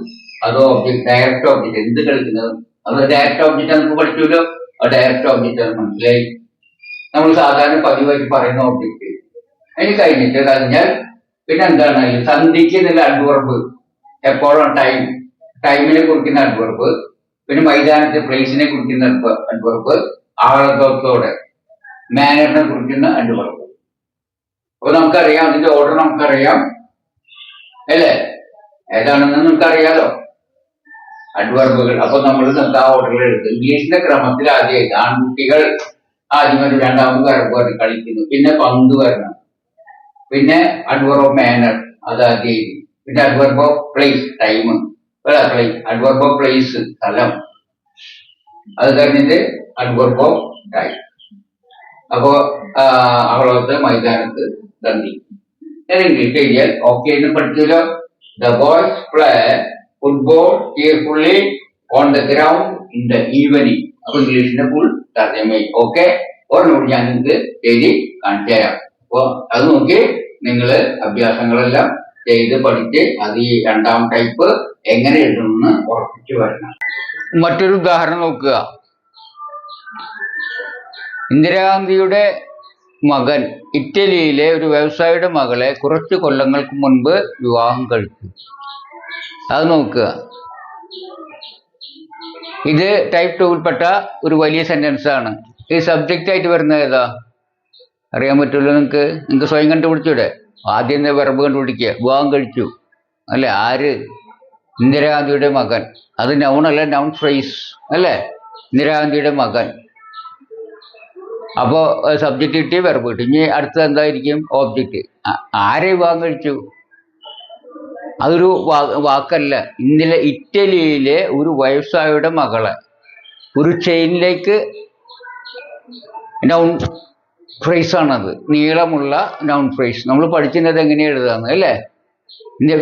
അത് ഓബ്ജക്ട്, ഡയറക്റ്റ് ഓബ്ജക്റ്റ്. എന്ത് കളിക്കുന്നത്? അത് ഡയറക്റ്റ് ഓബ്ജക്റ്റ് നമുക്ക് പഠിച്ചല്ലോ. ആ ഡയറക്റ്റ് ഓബ്ജക്റ്റ് ആണ് മനസ്സിലായി. നമ്മൾ സാധാരണ പതിവായിട്ട് പറയുന്ന ഓബ്ജക്റ്റ്. അതിന് കഴിഞ്ഞാൽ പിന്നെ എന്താണ്? സന്ധിക്ക് എന്നുള്ള അഡ്വർബ്, എപ്പോഴും ടൈം, ടൈമിനെ കുറിക്കുന്ന അഡ്വർബ്, പിന്നെ മൈതാനത്തെ പ്ലേസിനെ കുറിക്കുന്ന അഡ്വർബ്, ആഹ്ലാദത്തോടെ മാനറിനെ കുറിക്കുന്ന അഡ്വർബ്. അപ്പൊ നമുക്കറിയാം, അതിന്റെ ഓർഡർ നമുക്കറിയാം അല്ലേ? ഏതാണെന്ന് നമുക്കറിയാലോ അഡ്വർബുകൾ. അപ്പൊ നമ്മൾ ആ ഓർഡറിൽ എഴുതും. ഇംഗ്ലീഷിന്റെ ക്രമത്തിൽ ആദ്യം ആൺകുട്ടികൾ ആദ്യം വരും, രണ്ടാമത് വെർബ് കളിക്കുന്നു, പിന്നെ പന്ത് വരണം, പിന്നെ അഡ്വർബ് ഓഫ് മാനർ അതാദ്യം, പിന്നെ adverb of place time, adverb of place സ്ഥലം, അത് കഴിഞ്ഞിട്ട് അഡ്വർബ് ഓഫ് ടൈം. അപ്പോ അവളത്ത് മൈതാനത്ത് തന്തി ഇംഗ്ലീഷ് എഴുതിയാൽ ഓക്കെ എന്ന് പഠിച്ചല്ലോ. The boys play football cheerfully on the ground in the evening. അപ്പൊ ഇംഗ്ലീഷിന്റെ ഫുൾ തർജ്ജമ. ഓക്കെ, ഒരെണ്ണോട് ഞാൻ നിങ്ങൾക്ക് എഴുതി കാണിച്ചു തരാം. അപ്പൊ അത് നോക്കി നിങ്ങൾ അഭ്യാസങ്ങളെല്ലാം ചെയ്ത് പഠിച്ച് അത് ഈ രണ്ടാം ടൈപ്പ് എങ്ങനെ എഴുതുമെന്ന് ഉറപ്പിച്ചു വരണം. മറ്റൊരു ഉദാഹരണം നോക്കുക. ഇന്ദിരാഗാന്ധിയുടെ മകൻ ഇറ്റലിയിലെ ഒരു വ്യവസായിയുടെ മകളെ കുറച്ച് കൊല്ലങ്ങൾക്ക് മുൻപ് വിവാഹം കഴിച്ചു. അത് നോക്കുക. ഇത് ടൈപ്പ് 2-ൽപ്പെട്ട ഒരു വലിയ സെന്റൻസ് ആണ്. ഈ സബ്ജക്റ്റ് ആയിട്ട് വരുന്നത് ഏതാ അറിയാൻ പറ്റുമല്ലോ നിങ്ങൾക്ക്. നിങ്ങൾക്ക് സ്വയം കണ്ടുപിടിച്ചൂടെ? ആദ്യം വെർബ് കണ്ടുപിടിക്കുക. വിവാഹം കഴിച്ചു അല്ലെ? ആര്? ഇന്ദിരാഗാന്ധിയുടെ മകൻ. അത് നൗണല്ല, നൗൺ ഫ്രേസ് അല്ലേ? ഇന്ദിരാഗാന്ധിയുടെ മകൻ. അപ്പോൾ സബ്ജക്റ്റ് കിട്ടി, വെർബ് കിട്ടി. ഇനി അടുത്തത് എന്തായിരിക്കും? ഓബ്ജക്റ്റ്. ആരെ വിവാഹം കഴിച്ചു? അതൊരു വാക്കല്ല. ഇറ്റലിയിലെ ഒരു വ്യവസായിയുടെ മകളെ. ഒരു ചെയിനിലേക്ക് നൗൺ ഫ്രേസാണത്. നീളമുള്ള നൗൺ ഫ്രേസ്. നമ്മൾ പഠിക്കുന്നത് എങ്ങനെയാണ് എഴുതാന്ന് അല്ലേ?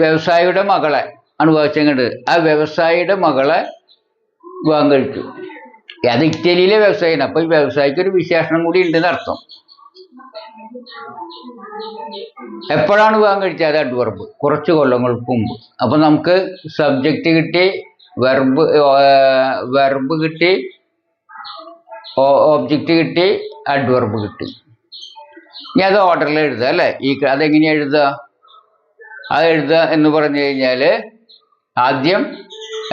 വ്യവസായിയുടെ മകളെ ആണ് വായിച്ചങ്ങോട്ട്. ആ വ്യവസായിയുടെ മകളെ വിവാഹം കഴിച്ചു. അത് ഇറ്റലിയിലെ വ്യവസായിയാണ്. അപ്പൊ ഈ വ്യവസായിക്ക് ഒരു വിശേഷണം കൂടി ഉണ്ടെന്ന് അർത്ഥം. എപ്പോഴാണ് വിവാഹം കഴിച്ചത്? അത് അഡ്വർബ്. കുറച്ച് കൊല്ലങ്ങൾക്ക് മുമ്പ്. അപ്പൊ നമുക്ക് സബ്ജക്റ്റ് കിട്ടി, വെർബ് കിട്ടി, ഓബ്ജക്റ്റ് കിട്ടി, അഡ്വർബ് കിട്ടി. ഇനി അത് ഓർഡറിൽ എഴുതുക അല്ലേ? അതെങ്ങനെയാ എഴുതുക? അത് എഴുതുക എന്ന് പറഞ്ഞു കഴിഞ്ഞാൽ ആദ്യം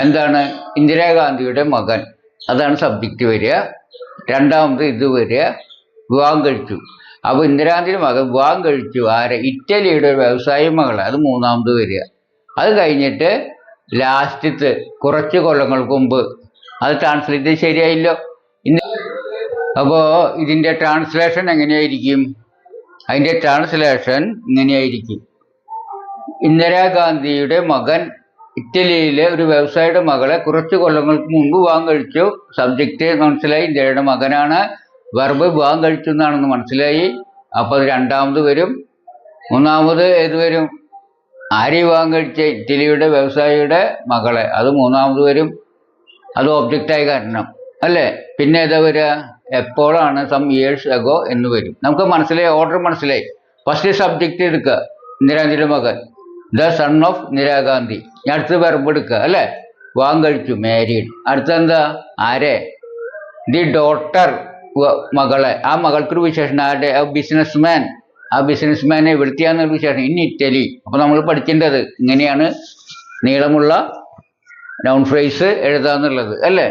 എന്താണ്? ഇന്ദിരാഗാന്ധിയുടെ മകൻ, അതാണ് സബ്ജക്റ്റ് വരിക. രണ്ടാമത് ഇത് വരിക, വിവാഹം കഴിച്ചു. അപ്പോൾ ഇന്ദിരാഗാന്ധിയുടെ മകൻ വിവാഹം കഴിച്ചു. ആരെ? ഇറ്റലിയുടെ ഒരു വ്യവസായി മകളെ. അത് മൂന്നാമത് വരിക. അത് കഴിഞ്ഞിട്ട് ലാസ്റ്റത്തെ കുറച്ച് കൊല്ലങ്ങൾക്ക് മുമ്പ്. അത് ട്രാൻസ്ലേറ്റ് ശരിയായില്ലോ. അപ്പോൾ ഇതിൻ്റെ ട്രാൻസ്ലേഷൻ എങ്ങനെയായിരിക്കും? അതിൻ്റെ ട്രാൻസ്ലേഷൻ ഇങ്ങനെയായിരിക്കും: ഇന്ദിരാഗാന്ധിയുടെ മകൻ ഇറ്റലിയിലെ ഒരു വ്യവസായിയുടെ മകളെ കുറച്ച് കൊല്ലങ്ങൾക്ക് മുമ്പ് വിവാഹം കഴിച്ചു. സബ്ജക്റ്റ് മനസ്സിലായി, ഇന്ത്യയുടെ മകനാണ്. വെർബ് വിവാഹം കഴിച്ചു എന്നാണെന്ന് മനസ്സിലായി. അപ്പോൾ അത് രണ്ടാമത് വരും. മൂന്നാമത് ഏത് വരും? ആര് വിവാഹം കഴിച്ച? ഇറ്റലിയുടെ വ്യവസായിയുടെ മകളെ. അത് മൂന്നാമത് വരും. അത് ഒബ്ജക്റ്റായി കാരണം അല്ലേ? പിന്നെ ഏതാ വരിക? എപ്പോഴാണ്? സം ഇയേഴ്സ് അഗോ എന്ന് വരും. നമുക്ക് മനസ്സിലായി, ഓർഡർ മനസ്സിലായി. ഫസ്റ്റ് സബ്ജക്റ്റ് എടുക്കുക, ഇന്ദിരാഗാന്ധിയുടെ മകൻ, ദ സൺ ഓഫ് ഇന്ദിരാഗാന്ധി. ഞാൻ അടുത്ത് വെർബ് എടുക്കുക അല്ലേ? വിവാഹം കഴിച്ചു, മാരീഡ്. അടുത്തെന്താ? ആരെ? ദി ഡോട്ടർ, മകളെ. ആ മകൾക്കൊരു വിശേഷണം. ആരുടെ? ബിസിനസ്മാൻ. ആ ബിസിനസ്മാനെ എവിടുത്തെയാന്നൊരു വിശേഷം. In Italy. അപ്പോൾ നമ്മൾ പഠിക്കേണ്ടത് ഇങ്ങനെയാണ് നീളമുള്ള നൗൺ ഫ്രേസ് എഴുതാന്നുള്ളത് അല്ലേ?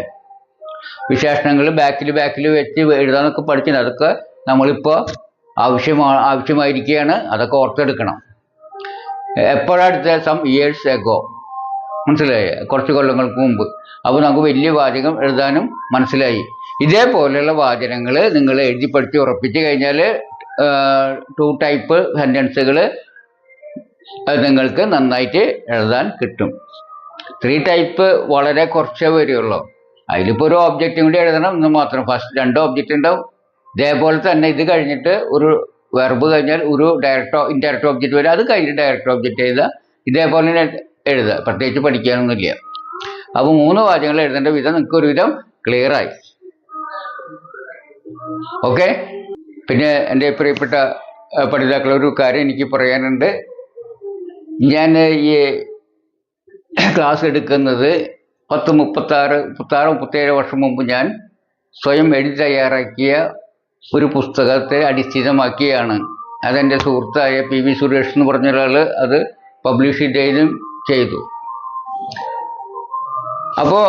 വിശേഷണങ്ങൾ ബാക്കിൽ വെച്ച് എഴുതാന്നൊക്കെ പഠിക്കുന്നത്. അതൊക്കെ നമ്മളിപ്പോൾ ആവശ്യമായിരിക്കുകയാണ്. അതൊക്കെ ഓർത്തെടുക്കണം. എപ്പോഴടുത്ത? Some years ago. മനസ്സിലായി? കുറച്ച് കൊല്ലങ്ങൾക്ക് മുമ്പ്. അപ്പോൾ നമുക്ക് വലിയ വാചകം എഴുതാനും മനസ്സിലായി. ഇതേപോലെയുള്ള വാചകങ്ങൾ നിങ്ങൾ എഴുതി പഠിച്ച് ഉറപ്പിച്ച് കഴിഞ്ഞാൽ 2 ടൈപ്പ് സെൻറ്റൻസുകൾ നിങ്ങൾക്ക് നന്നായിട്ട് എഴുതാൻ കിട്ടും. 3 ടൈപ്പ് വളരെ കുറച്ചേ വരികയുള്ളൂ. അതിലിപ്പോൾ ഒരു ഓബ്ജക്റ്റും കൂടി എഴുതണം എന്ന് മാത്രം. ഫസ്റ്റ് 2 ഒബ്ജക്റ്റ് ഉണ്ടാവും. ഇതേപോലെ തന്നെ ഇത് കഴിഞ്ഞിട്ട് ഒരു വെർബ് കഴിഞ്ഞാൽ ഒരു ഇൻഡയറക്റ്റ് ഒബ്ജക്റ്റ് വരും. അത് കഴിഞ്ഞ് ഡയറക്റ്റ് ഒബ്ജക്റ്റ് എഴുതുക. ഇതേപോലെ തന്നെ എഴുതുക. പ്രത്യേകിച്ച് പഠിക്കാനൊന്നുമില്ല. അപ്പോൾ 3 വാചകങ്ങൾ എഴുതേണ്ട വിധം നിങ്ങൾക്ക് ഒരുവിധം ക്ലിയറായി. ഓക്കെ. പിന്നെ എൻ്റെ പ്രിയപ്പെട്ട പഠിതാക്കളെ, ഒരു കാര്യം എനിക്ക് പറയാനുണ്ട്. ഞാൻ ഈ ക്ലാസ് എടുക്കുന്നത് 37 വർഷം മുമ്പ് ഞാൻ സ്വയം എഴുതി തയ്യാറാക്കിയ ഒരു പുസ്തകത്തെ അടിസ്ഥാനമാക്കിയാണ്. അതെൻ്റെ സുഹൃത്തായ PV സുരേഷ് എന്ന് പറഞ്ഞ ഒരാൾ അത് പബ്ലിഷ് ചെയ്തു. അപ്പോൾ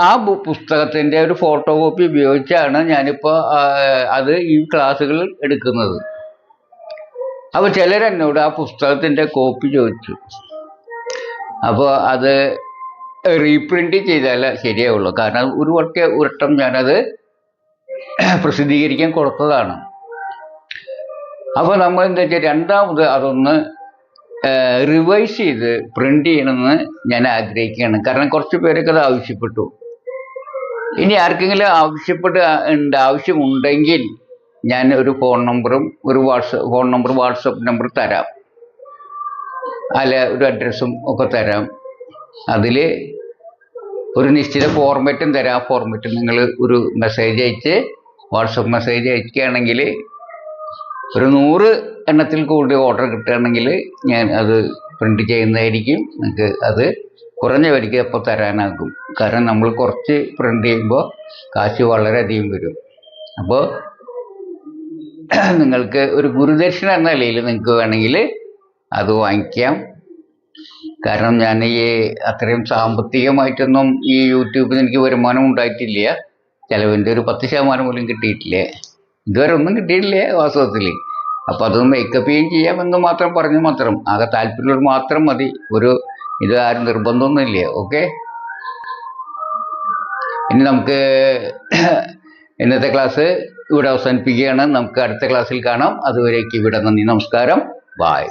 ആ പുസ്തകത്തിൻ്റെ ഒരു ഫോട്ടോ കോപ്പി ഉപയോഗിച്ചാണ് ഞാനിപ്പോൾ അത് ഈ ക്ലാസ്സുകൾ എടുക്കുന്നത്. അപ്പോൾ ചിലരെന്നോട് ആ പുസ്തകത്തിൻ്റെ കോപ്പി ചോദിച്ചു. അപ്പോൾ അത് റീപ്രിൻ്റ് ചെയ്താലേ ശരിയാവുള്ളൂ. കാരണം ഒരു വട്ടം ഞാനത് പ്രസിദ്ധീകരിക്കാൻ കൊടുത്തതാണ്. അപ്പോൾ നമ്മൾ എന്താ വെച്ചാൽ രണ്ടാമത് അതൊന്ന് റിവൈസ് ചെയ്ത് പ്രിൻ്റ് ചെയ്യണമെന്ന് ഞാൻ ആഗ്രഹിക്കുകയാണ്. കാരണം കുറച്ച് പേരൊക്കെ അത് ആവശ്യപ്പെട്ടു. ഇനി ആർക്കെങ്കിലും ആവശ്യമുണ്ടെങ്കിൽ ഞാൻ ഒരു ഫോൺ നമ്പറും വാട്സപ്പ് നമ്പർ തരാം. അല്ല, ഒരു അഡ്രസ്സും ഒക്കെ തരാം. അതിൽ ഒരു നിശ്ചിത ഫോർമാറ്റും തരാം. ആ ഫോർമാറ്റിൽ നിങ്ങൾ ഒരു മെസ്സേജ് അയച്ച്, വാട്സപ്പ് മെസ്സേജ് അയക്കുകയാണെങ്കിൽ ഒരു 100 എണ്ണത്തിൽ കൂടി ഓർഡർ കിട്ടുകയാണെങ്കിൽ ഞാൻ അത് പ്രിൻ്റ് ചെയ്യുന്നതായിരിക്കും. നിങ്ങൾക്ക് അത് കുറഞ്ഞ വരിക്ക് അപ്പോൾ തരാനാകും. കാരണം നമ്മൾ കുറച്ച് പ്രിൻ്റ് ചെയ്യുമ്പോൾ കാശ് വളരെയധികം വരും. അപ്പോൾ നിങ്ങൾക്ക് ഒരു ഗുരുദക്ഷിണ എന്ന നിലയിൽ നിങ്ങൾക്ക് വേണമെങ്കിൽ അത് വാങ്ങിക്കാം. കാരണം ഞാൻ അത്രയും സാമ്പത്തികമായിട്ടൊന്നും ഈ യൂട്യൂബിൽ എനിക്ക് വരുമാനം ഉണ്ടായിട്ടില്ല. ചിലവിൻ്റെ ഒരു 10% പോലും കിട്ടിയിട്ടില്ല. ഇതുവരെ ഒന്നും കിട്ടിയിട്ടില്ല വാസ്തവത്തിൽ. അപ്പോൾ അതൊന്ന് മേക്കപ്പ് ചെയ്യാമെന്ന് മാത്രം പറഞ്ഞു മാത്രം. ആകെ താല്പര്യമുള്ളവർ മാത്രം മതി. ഒരു ഇത് ആരും നിർബന്ധമൊന്നുമില്ല. ഓക്കെ, ഇനി നമുക്ക് ഇന്നത്തെ ക്ലാസ് ഇവിടെ അവസാനിപ്പിക്കുകയാണ്. നമുക്ക് അടുത്ത ക്ലാസ്സിൽ കാണാം. അതുവരേക്ക് ഇവിടെ നന്ദി, നമസ്കാരം, ബായ്.